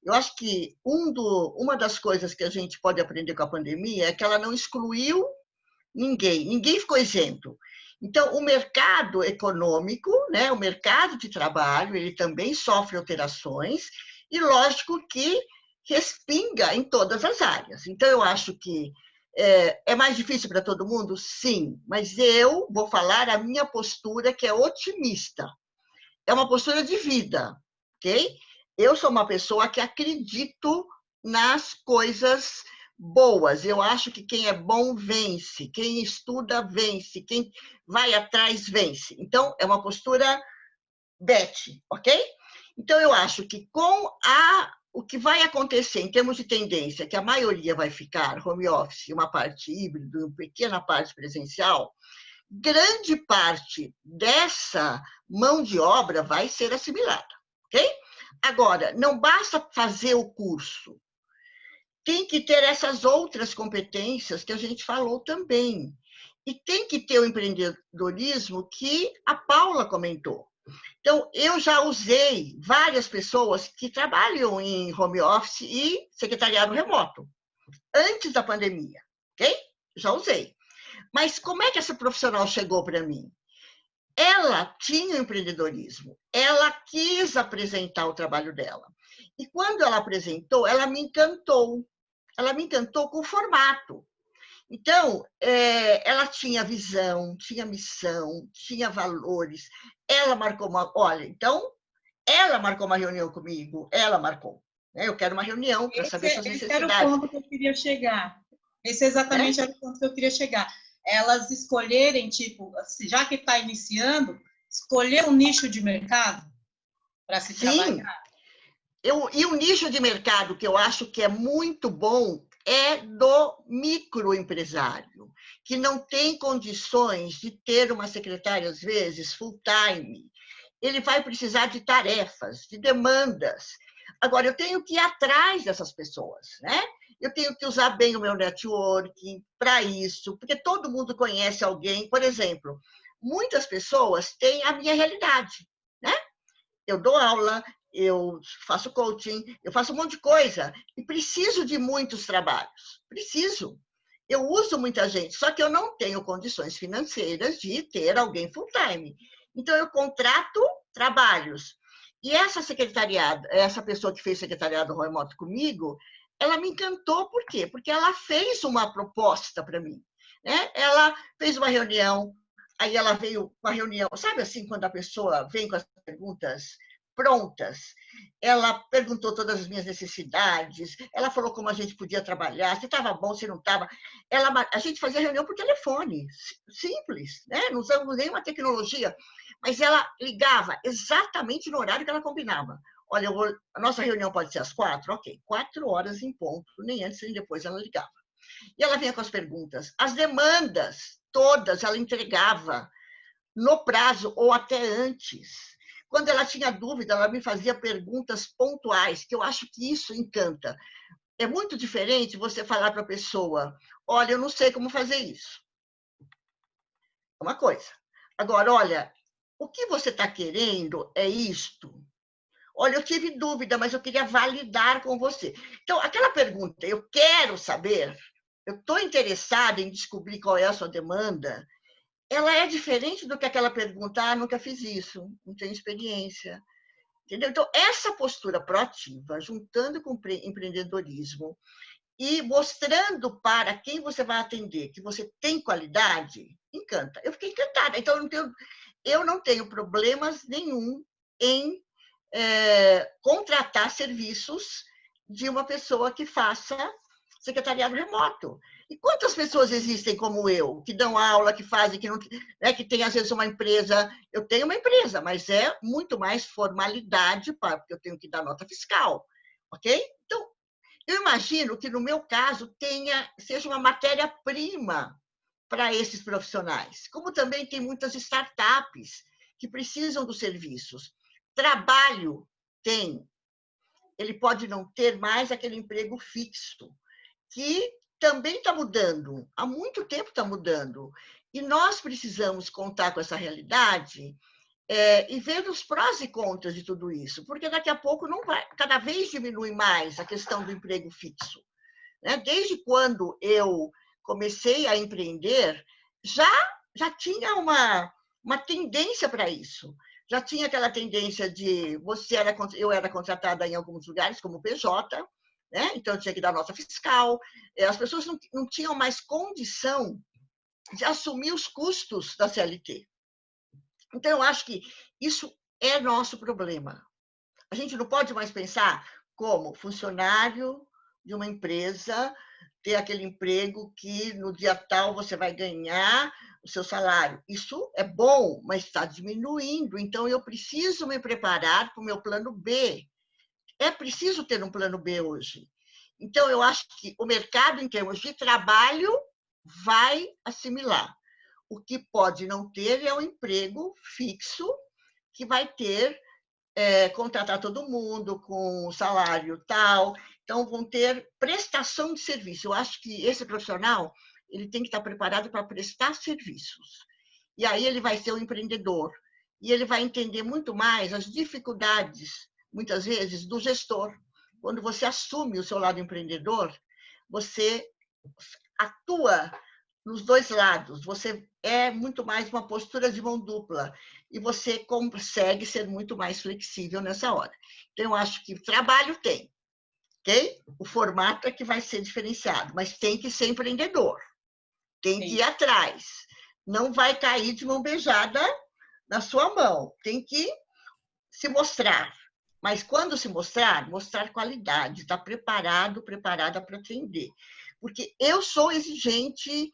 Eu acho que uma das coisas que a gente pode aprender com a pandemia é que ela não excluiu ninguém ficou isento. Então, o mercado econômico, né, o mercado de trabalho, ele também sofre alterações e, lógico, que respinga em todas as áreas. Então, eu acho que é mais difícil para todo mundo? Sim, mas eu vou falar a minha postura, que é otimista. É uma postura de vida, ok? Eu sou uma pessoa que acredito nas coisas boas. Eu acho que quem é bom vence, quem estuda vence, quem vai atrás vence. Então, é uma postura Beth, ok? Então, eu acho que o que vai acontecer em termos de tendência, que a maioria vai ficar home office, uma parte híbrido, uma pequena parte presencial, grande parte dessa mão de obra vai ser assimilada, ok? Agora, não basta fazer o curso, tem que ter essas outras competências que a gente falou também. E tem que ter o empreendedorismo que a Paula comentou. Então, eu já usei várias pessoas que trabalham em home office e secretariado remoto, antes da pandemia, ok? Já usei. Mas como é que essa profissional chegou para mim? Ela tinha o empreendedorismo, ela quis apresentar o trabalho dela. E quando ela apresentou, ela me encantou com o formato. Então, ela tinha visão, tinha missão, tinha valores. Ela marcou ela marcou uma reunião comigo, ela marcou. Eu quero uma reunião para saber suas necessidades. Esse era o ponto que eu queria chegar. Esse exatamente era o ponto que eu queria chegar. Elas escolherem, tipo, já que está iniciando, escolher um nicho de mercado para se trabalhar. E o nicho de mercado que eu acho que é muito bom é do microempresário, que não tem condições de ter uma secretária, às vezes, full-time. Ele vai precisar de tarefas, de demandas. Agora, eu tenho que ir atrás dessas pessoas, né? Eu tenho que usar bem o meu networking para isso, porque todo mundo conhece alguém. Por exemplo, muitas pessoas têm a minha realidade, né? Eu dou aula, eu faço coaching, eu faço um monte de coisa e preciso de muitos trabalhos. Preciso. Eu uso muita gente, só que eu não tenho condições financeiras de ter alguém full-time. Então, eu contrato trabalhos. E essa pessoa que fez secretariado remoto comigo, ela me encantou. Por quê? Porque ela fez uma proposta para mim, né? Ela fez uma reunião, aí ela veio com a reunião. Sabe assim, quando a pessoa vem com as perguntas prontas, ela perguntou todas as minhas necessidades, ela falou como a gente podia trabalhar, se estava bom, se não estava. A gente fazia reunião por telefone, simples, né? Não usamos nenhuma tecnologia, mas ela ligava exatamente no horário que ela combinava. Olha, a nossa reunião pode ser às 4? Ok, 4 horas em ponto, nem antes nem depois ela ligava. E ela vinha com as perguntas. As demandas, todas, ela entregava no prazo ou até antes. Quando ela tinha dúvida, ela me fazia perguntas pontuais, que eu acho que isso encanta. É muito diferente você falar para a pessoa, olha, eu não sei como fazer isso. É uma coisa. Agora, olha, o que você está querendo é isto. Olha, eu tive dúvida, mas eu queria validar com você. Então, aquela pergunta, eu quero saber, eu estou interessada em descobrir qual é a sua demanda, ela é diferente do que aquela pergunta, nunca fiz isso, não tenho experiência. Entendeu? Então, essa postura proativa, juntando com empreendedorismo e mostrando para quem você vai atender que você tem qualidade, encanta. Eu fiquei encantada. Então, eu não tenho problemas nenhum em contratar serviços de uma pessoa que faça secretariado remoto. E quantas pessoas existem como eu, que dão aula, que fazem, que não, né, que tem às vezes uma empresa? Eu tenho uma empresa, mas é muito mais formalidade, porque eu tenho que dar nota fiscal, ok? Então, eu imagino que no meu caso seja uma matéria-prima para esses profissionais, como também tem muitas startups que precisam dos serviços. Trabalho tem, ele pode não ter mais aquele emprego fixo, que também está mudando, há muito tempo está mudando. E nós precisamos contar com essa realidade e ver os prós e contras de tudo isso, porque daqui a pouco não vai, cada vez diminui mais a questão do emprego fixo. Né? Desde quando eu comecei a empreender, já tinha uma tendência para isso. Já tinha aquela tendência de eu era contratada em alguns lugares como PJ, né? Então, eu tinha que dar nota fiscal. As pessoas não tinham mais condição de assumir os custos da CLT. Então, eu acho que isso é nosso problema. A gente não pode mais pensar como funcionário de uma empresa, ter aquele emprego que no dia tal você vai ganhar o seu salário. Isso é bom, mas está diminuindo, então eu preciso me preparar para o meu plano B. É preciso ter um plano B hoje. Então, eu acho que o mercado, em termos de trabalho, vai assimilar. O que pode não ter é um emprego fixo, que vai ter, contratar todo mundo com salário tal. Então, vão ter prestação de serviço. Eu acho que esse profissional ele tem que estar preparado para prestar serviços. E aí ele vai ser um empreendedor. E ele vai entender muito mais as dificuldades, muitas vezes, do gestor. Quando você assume o seu lado empreendedor, você atua nos dois lados. Você é muito mais uma postura de mão dupla e você consegue ser muito mais flexível nessa hora. Então, eu acho que trabalho tem, ok? O formato é que vai ser diferenciado, mas tem que ser empreendedor. Tem que ir atrás. Não vai cair de mão beijada na sua mão. Tem que se mostrar. Mas quando se mostrar, mostrar qualidade, estar preparado, preparada para atender. Porque eu sou exigente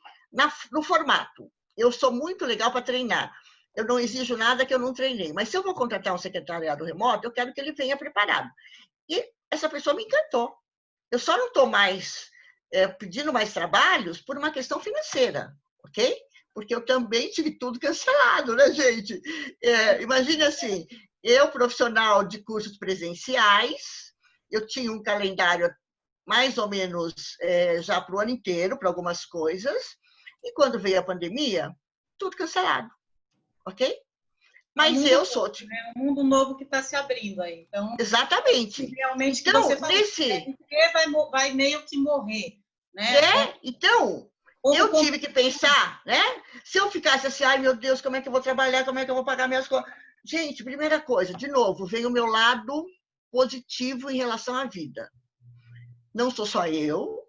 no formato. Eu sou muito legal para treinar. Eu não exijo nada que eu não treinei. Mas se eu vou contratar um secretariado remoto, eu quero que ele venha preparado. E essa pessoa me encantou. Eu só não estou mais pedindo mais trabalhos por uma questão financeira, ok? Porque eu também tive tudo cancelado, né, gente? Imagine assim, eu, profissional de cursos presenciais, eu tinha um calendário mais ou menos já para o ano inteiro, para algumas coisas, e quando veio a pandemia, tudo cancelado, ok? Mas eu sou... É um mundo novo que está se abrindo aí. Então, exatamente. Realmente, então, você fala, vai meio que morrer. Né? Então, eu tive que pensar, né? Se eu ficasse assim, ai meu Deus, como é que eu vou trabalhar, como é que eu vou pagar minhas contas? Gente, primeira coisa, de novo, vem o meu lado positivo em relação à vida. Não sou só eu,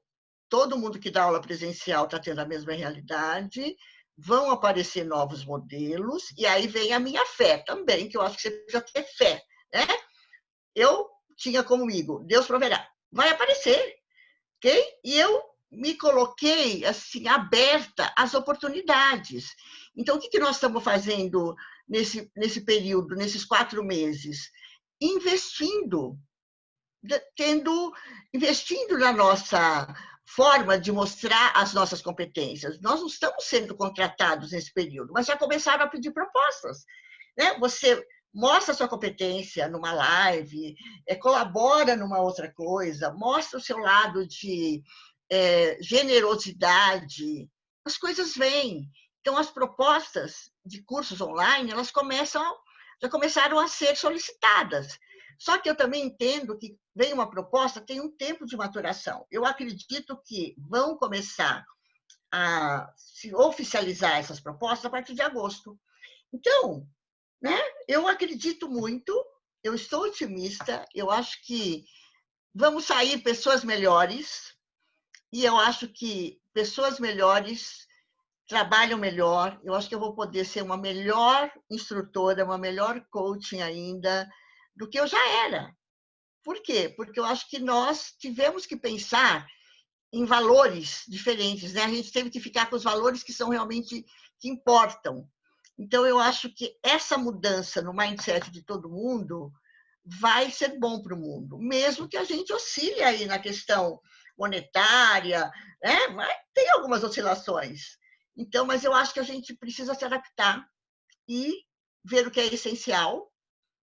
todo mundo que dá aula presencial está tendo a mesma realidade, vão aparecer novos modelos, e aí vem a minha fé também, que eu acho que você precisa ter fé, né? Eu tinha comigo, Deus proverá, vai aparecer, ok? E eu me coloquei assim aberta às oportunidades. Então, o que nós estamos fazendo nesse período, nesses 4 meses? Investindo na nossa forma de mostrar as nossas competências. Nós não estamos sendo contratados nesse período, mas já começaram a pedir propostas, né? Você mostra a sua competência numa live, colabora numa outra coisa, mostra o seu lado de generosidade, as coisas vêm. Então, as propostas de cursos online, elas já começaram a ser solicitadas. Só que eu também entendo que vem uma proposta, tem um tempo de maturação. Eu acredito que vão começar a se oficializar essas propostas a partir de agosto. Então, né, eu acredito muito, eu estou otimista, eu acho que vamos sair pessoas melhores, e eu acho que pessoas melhores trabalham melhor, eu acho que eu vou poder ser uma melhor instrutora, uma melhor coaching ainda, do que eu já era. Por quê? Porque eu acho que nós tivemos que pensar em valores diferentes, né? A gente teve que ficar com os valores que são realmente que importam. Então, eu acho que essa mudança no mindset de todo mundo vai ser bom para o mundo, mesmo que a gente oscile aí na questão monetária, né? Mas tem algumas oscilações. Então, mas eu acho que a gente precisa se adaptar e ver o que é essencial,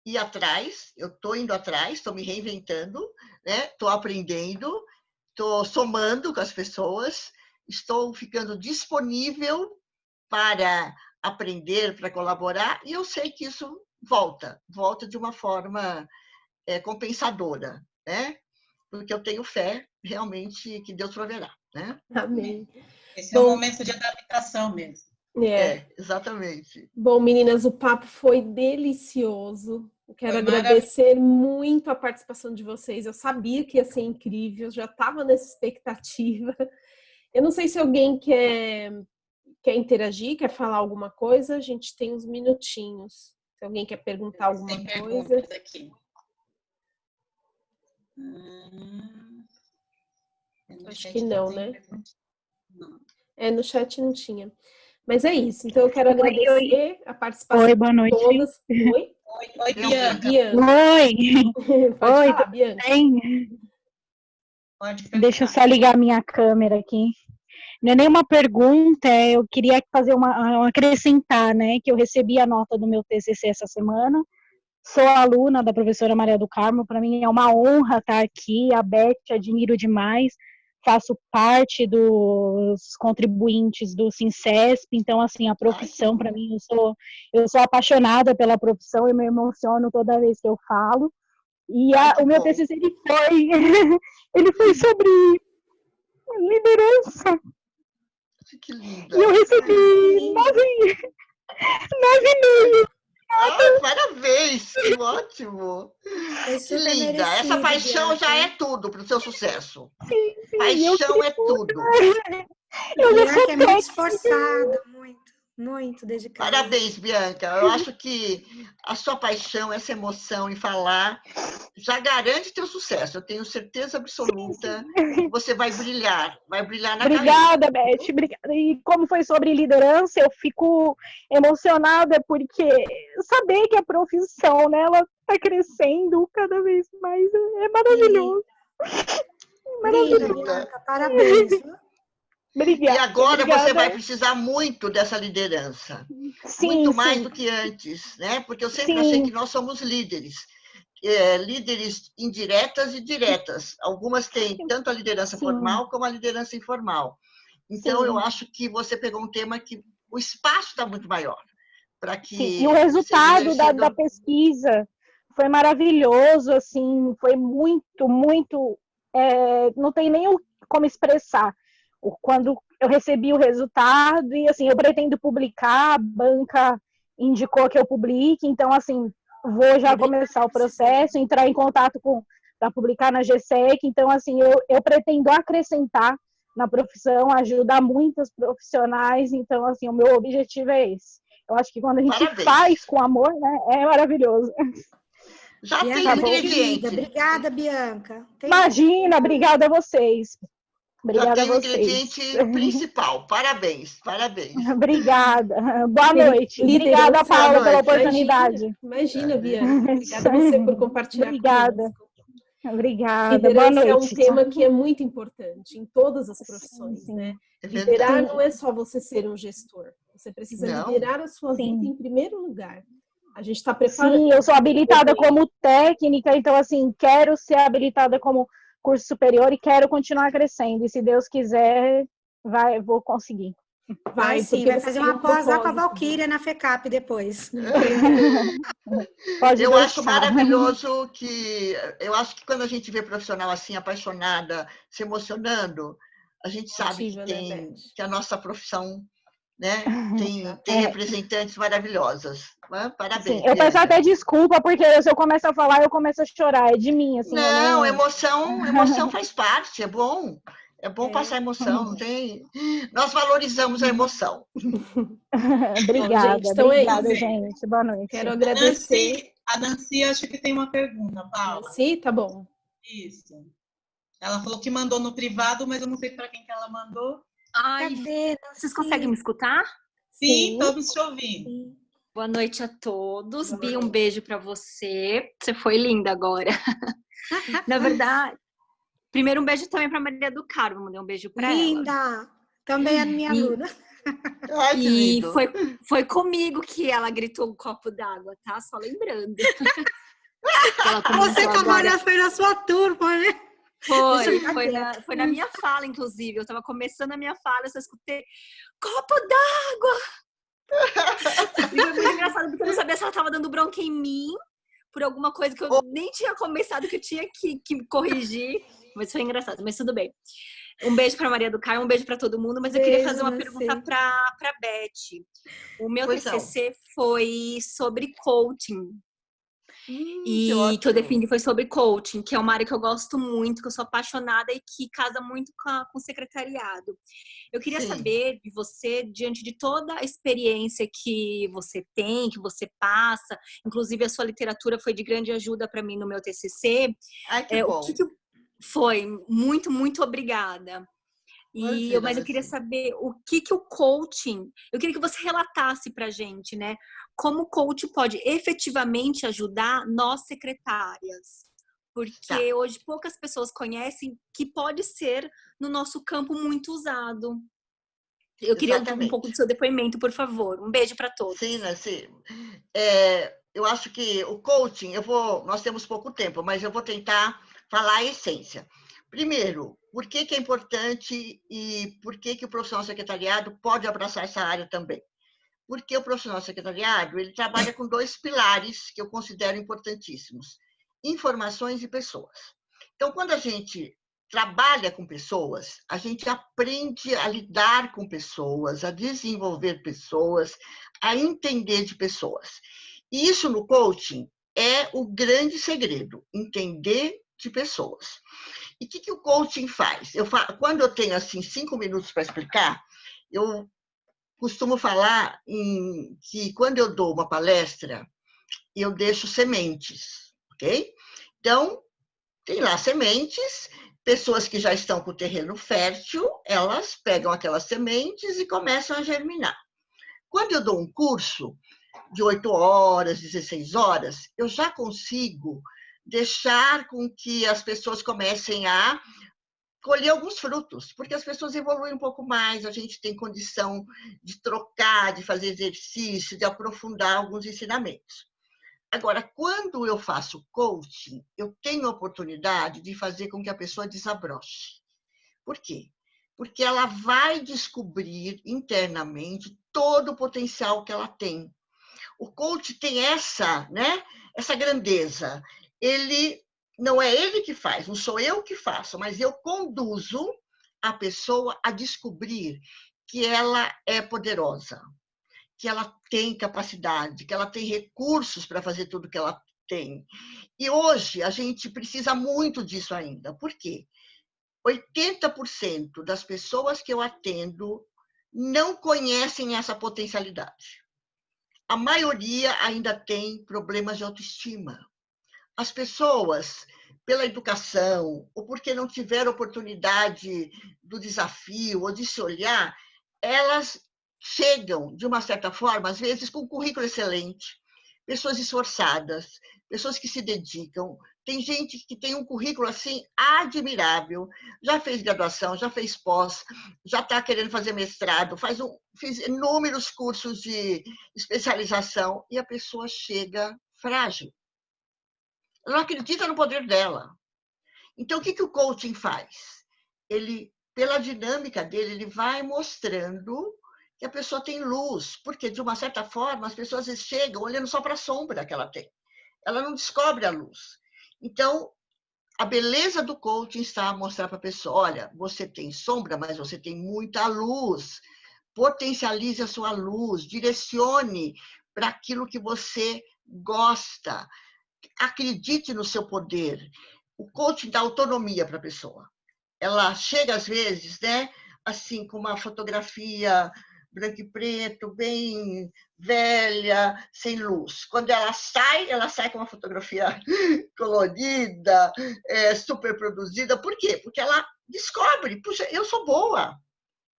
ir atrás. Eu estou indo atrás, estou me reinventando, né? Estou aprendendo, estou somando com as pessoas, estou ficando disponível para aprender, para colaborar, e eu sei que isso volta de uma forma compensadora, né? Porque eu tenho fé, realmente, que Deus proverá, né? Amém. Esse é um momento de adaptação mesmo. Exatamente. Bom, meninas, o papo foi delicioso. Eu quero agradecer muito a participação de vocês. Eu sabia que ia ser incrível, já estava nessa expectativa. Eu não sei se alguém quer interagir, quer falar alguma coisa. A gente tem uns minutinhos. Se alguém quer perguntar alguma coisa. Aqui. Acho que não, né? No chat não tinha. Mas é isso. Então eu quero agradecer a participação Oi, boa noite. de todas. Oi? Oi, Bianca. Bianca. Oi, Pode oi, falar, Bianca. bem? Pode perguntar. Deixa eu só ligar minha câmera aqui. Não é nenhuma pergunta, eu queria fazer acrescentar, né, que eu recebi a nota do meu TCC essa semana. Sou aluna da professora Maria do Carmo, para mim é uma honra estar aqui. A Beth, admiro demais. Faço parte dos contribuintes do Sincesp, então, assim, a profissão, para mim, eu sou apaixonada pela profissão, eu me emociono toda vez que eu falo. E o meu TCC, ele foi sobre liderança. Que linda. E eu recebi 9,5. Parabéns, que ótimo. Que linda. Essa paixão Bianca. já é tudo para o seu sucesso. Sim, Paixão é tudo. Bianca é muito esforçada, muito dedicada. Parabéns, Bianca. Eu acho que a sua paixão, essa emoção em falar, já garante teu sucesso. Eu tenho certeza absoluta que você vai brilhar na carreira. Obrigada, Beth. Obrigada. E como foi sobre liderança, eu fico emocionada porque saber que a profissão, né, ela está crescendo cada vez mais é maravilhoso. Linda, Bianca, parabéns. Obrigada. E agora obrigada. você vai precisar muito dessa liderança. Sim, muito mais sim. do que antes, né? Porque eu sempre Sim. achei que nós somos líderes. Líderes indiretas e diretas. Algumas têm tanto a liderança formal como a liderança informal. Então, Sim. eu acho que você pegou um tema que o espaço está muito maior. Para que Sim. E o resultado seja da pesquisa foi maravilhoso, assim, foi muito, muito... não tem nem como expressar. Quando eu recebi o resultado, e assim, eu pretendo publicar, a banca indicou que eu publique, então, assim, vou já começar o processo, entrar em contato para publicar na GSEC, então, assim, eu pretendo acrescentar na profissão, ajudar muitos profissionais, então, assim, o meu objetivo é esse. Eu acho que quando a gente Parabéns. faz com amor, né, é maravilhoso. Já Bianca, tem muito ingrediente. querida. Obrigada, Bianca. Imagina, obrigada a vocês. Já Obrigada tem a o vocês. ingrediente principal. Parabéns, parabéns. Obrigada. Boa noite. Liderança, Obrigada, Paula, pela noite. oportunidade. Imagina, Bianca. Obrigada a você por compartilhar Obrigada. conosco. Obrigada. Boa Liderança noite. é um tema que é muito importante em todas as profissões, Sim. né? É Liderar verdade. não é só você ser um gestor. Você precisa Não. liderar a sua Sim. vida em primeiro lugar. A gente está preparando. Sim, eu sou habilitada como técnica, então, assim, quero ser habilitada como curso superior e quero continuar crescendo. E se Deus quiser, vou conseguir. Vai sim, porque vai você fazer tem uma pós lá com a propósito. Valquíria na FECAP depois. Pode Eu deixar. acho maravilhoso eu acho que quando a gente vê profissional assim, apaixonada, se emocionando, a gente sabe Motiva, né, Beth? que a nossa profissão, né, tem representantes maravilhosas. Né? Parabéns. Sim, eu peço Bianca. até desculpa, porque se eu começo a falar, eu começo a chorar. É de mim, assim. Não, eu não... emoção faz parte, é bom. É bom passar emoção, não tem. Nós valorizamos a emoção. Obrigada, Bom, gente, então obrigada, é isso. gente. Boa noite. Quero agradecer. A Nancy acho que tem uma pergunta, Paula. Sim, tá bom. Isso. Ela falou que mandou no privado, mas eu não sei para quem que ela mandou. Ai, Cadê? vocês conseguem me escutar? Sim, estamos te ouvindo. Boa noite a todos. Bia, um beijo para você. Você foi linda agora. Na verdade, primeiro um beijo também para Maria do Carmo. Mandei um beijo para ela. Linda! Também é minha aluna. Ai, que E lindo. foi comigo que ela gritou um copo d'água, tá? Só lembrando. Você com a Maria foi na sua turma, né? Foi na minha fala, inclusive. Eu tava começando a minha fala, eu só escutei copo d'água! E foi muito engraçado, porque eu não sabia se ela tava dando bronca em mim por alguma coisa que eu nem tinha começado, que eu tinha que corrigir. Mas foi engraçado, mas tudo bem. Um beijo para Maria do Carmo, um beijo para todo mundo, mas eu queria fazer uma pergunta para Beth. O meu TCC foi sobre coaching. E que eu defini foi sobre coaching, que é uma área que eu gosto muito, que eu sou apaixonada e que casa muito com o secretariado. Eu queria saber de você, diante de toda a experiência que você tem, que você passa, inclusive a sua literatura foi de grande ajuda para mim no meu TCC. Ai, que bom. Foi muito, muito obrigada. Mas eu queria saber o que o coaching, eu queria que você relatasse para a gente, né? Como o coach pode efetivamente ajudar nós secretárias. Porque hoje poucas pessoas conhecem que pode ser no nosso campo muito usado. Eu queria um pouco do seu depoimento, por favor. Um beijo para todos. Sim, Nancy. Eu acho que o coaching, nós temos pouco tempo, mas eu vou tentar falar a essência. Primeiro, por que é importante e por que o profissional secretariado pode abraçar essa área também? Porque o profissional secretariado, ele trabalha com 2 pilares que eu considero importantíssimos: informações e pessoas. Então, quando a gente trabalha com pessoas, a gente aprende a lidar com pessoas, a desenvolver pessoas, a entender de pessoas. E isso no coaching é o grande segredo, entender de pessoas. E o que o coaching faz? Quando eu tenho assim 5 minutos para explicar, eu costumo falar que quando eu dou uma palestra, eu deixo sementes, ok? Então, tem lá sementes, pessoas que já estão com o terreno fértil, elas pegam aquelas sementes e começam a germinar. Quando eu dou um curso de 8 horas, 16 horas, eu já consigo deixar com que as pessoas comecem a colher alguns frutos, porque as pessoas evoluem um pouco mais, a gente tem condição de trocar, de fazer exercício, de aprofundar alguns ensinamentos. Agora, quando eu faço coaching, eu tenho a oportunidade de fazer com que a pessoa desabroche. Por quê? Porque ela vai descobrir internamente todo o potencial que ela tem. O coach tem essa grandeza. Não é ele que faz, não sou eu que faço, mas eu conduzo a pessoa a descobrir que ela é poderosa, que ela tem capacidade, que ela tem recursos para fazer tudo que ela tem. E hoje a gente precisa muito disso ainda. Por quê? 80% das pessoas que eu atendo não conhecem essa potencialidade. A maioria ainda tem problemas de autoestima. As pessoas, pela educação, ou porque não tiveram oportunidade do desafio, ou de se olhar, elas chegam, de uma certa forma, às vezes, com um currículo excelente, pessoas esforçadas, pessoas que se dedicam. Tem gente que tem um currículo assim admirável, já fez graduação, já fez pós, já está querendo fazer mestrado, fez inúmeros cursos de especialização, e a pessoa chega frágil. Ela não acredita no poder dela. Então, o que o coaching faz? Ele, pela dinâmica dele, ele vai mostrando que a pessoa tem luz, porque, de uma certa forma, as pessoas às vezes chegam olhando só para a sombra que ela tem. Ela não descobre a luz. Então, a beleza do coaching está a mostrar para a pessoa: olha, você tem sombra, mas você tem muita luz. Potencialize a sua luz, direcione para aquilo que você gosta. Acredite no seu poder. O coaching dá autonomia para a pessoa. Ela chega, às vezes, assim, com uma fotografia branco e preto, bem velha, sem luz. Quando ela sai com uma fotografia colorida, super produzida. Por quê? Porque ela descobre: puxa, eu sou boa,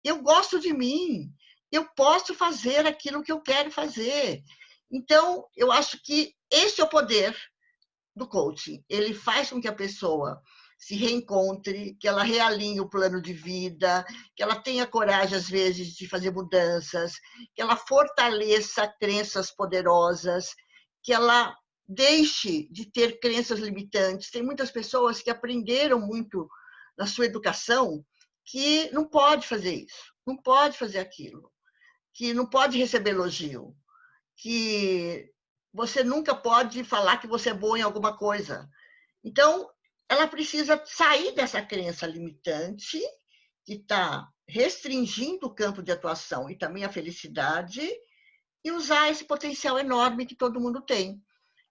eu gosto de mim, eu posso fazer aquilo que eu quero fazer. Então, eu acho que esse é o poder do coaching. Ele faz com que a pessoa se reencontre, que ela realinhe o plano de vida, que ela tenha coragem, às vezes, de fazer mudanças, que ela fortaleça crenças poderosas, que ela deixe de ter crenças limitantes. Tem muitas pessoas que aprenderam muito na sua educação que não pode fazer isso, não pode fazer aquilo, que não pode receber elogio, que você nunca pode falar que você é boa em alguma coisa. Então, ela precisa sair dessa crença limitante que está restringindo o campo de atuação e também a felicidade, e usar esse potencial enorme que todo mundo tem.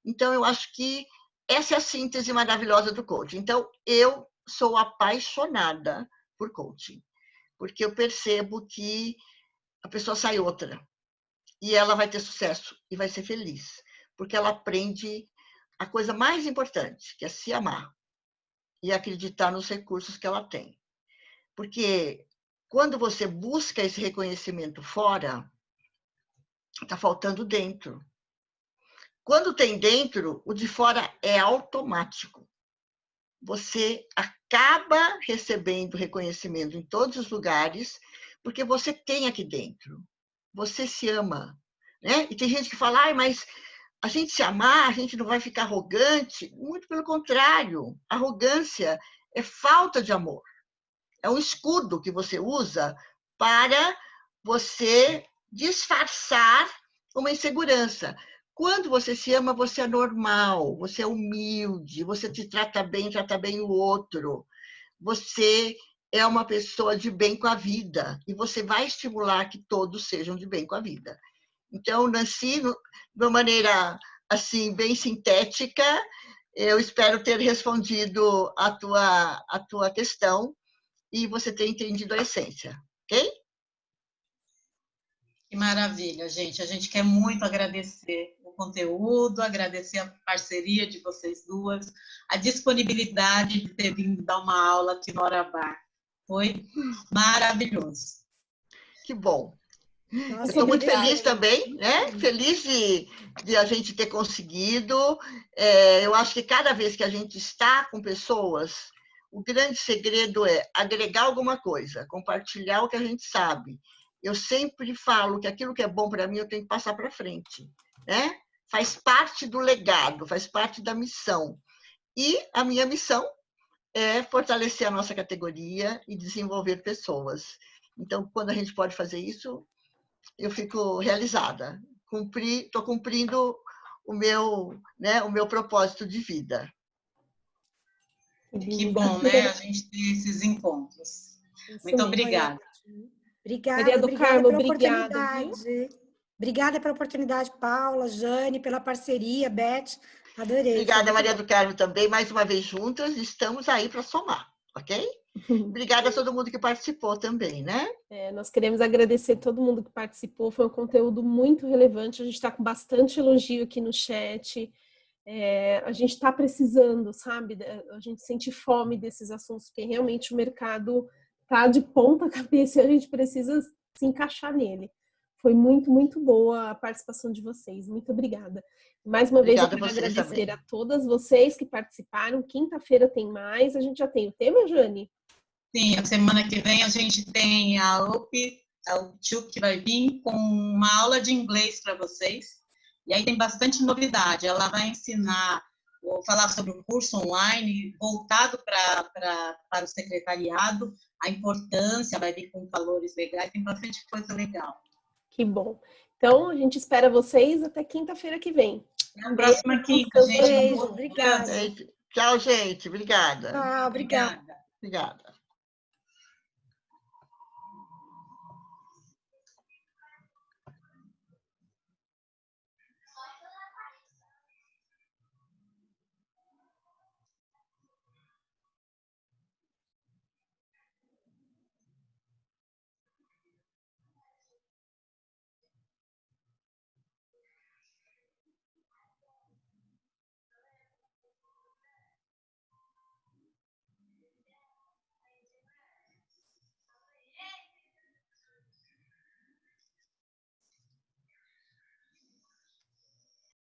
Então, eu acho que essa é a síntese maravilhosa do coaching. Então, eu sou apaixonada por coaching, porque eu percebo que a pessoa sai outra, e ela vai ter sucesso e vai ser feliz, porque ela aprende a coisa mais importante, que é se amar e acreditar nos recursos que ela tem. Porque quando você busca esse reconhecimento fora, está faltando dentro. Quando tem dentro, o de fora é automático. Você acaba recebendo reconhecimento em todos os lugares, porque você tem aqui dentro. Você se ama, né? E tem gente que fala, mas a gente se amar, a gente não vai ficar arrogante. Muito pelo contrário. Arrogância é falta de amor. É um escudo que você usa para você disfarçar uma insegurança. Quando você se ama, você é normal, você é humilde, você te trata bem o outro. Você é uma pessoa de bem com a vida e você vai estimular que todos sejam de bem com a vida. Então, Nancy, de uma maneira assim bem sintética, eu espero ter respondido a tua questão e você ter entendido a essência, ok? Que maravilha, gente. A gente quer muito agradecer o conteúdo, agradecer a parceria de vocês duas, a disponibilidade de ter vindo dar uma aula aqui no Hora Bar. Foi maravilhoso. Que bom. Nossa, eu estou muito obrigada. feliz também, né? Feliz de a gente ter conseguido. Eu acho que cada vez que a gente está com pessoas, o grande segredo é agregar alguma coisa, compartilhar o que a gente sabe. Eu sempre falo que aquilo que é bom para mim, eu tenho que passar para frente, né? Faz parte do legado, faz parte da missão. E a minha missão é fortalecer a nossa categoria e desenvolver pessoas. Então, quando a gente pode fazer isso, eu fico realizada. Estou cumprindo o meu propósito de vida. Que bom, né? A gente ter esses encontros. Muito obrigada. Obrigada, Maria do obrigada Carmo, pela obrigada, oportunidade. Obrigada pela oportunidade, Paula, Jane, pela parceria, Beth. Adorei. Obrigada, Maria do Carmo, também. Mais uma vez juntas, estamos aí para somar, ok? Obrigada a todo mundo que participou também, né? Nós queremos agradecer todo mundo que participou. Foi um conteúdo muito relevante. A gente está com bastante elogio aqui no chat. A gente está precisando, sabe? A gente sente fome desses assuntos, porque realmente o mercado está de ponta cabeça e a gente precisa se encaixar nele. Foi muito, muito boa a participação de vocês. Muito obrigada. Mais uma vez, eu quero agradecer a todas vocês que participaram. Quinta-feira tem mais. A gente já tem o tema, Jane? Sim, a semana que vem a gente tem a Tchuk que vai vir com uma aula de inglês para vocês. E aí tem bastante novidade. Ela vai ensinar, vou falar sobre o curso online voltado para o secretariado, a importância, vai vir com valores legais, tem bastante coisa legal. Que bom. Então, a gente espera vocês até quinta-feira que vem. Até a próxima quinta, gente. Beijo, obrigada. Tchau, gente. Obrigada. Obrigada. Obrigada.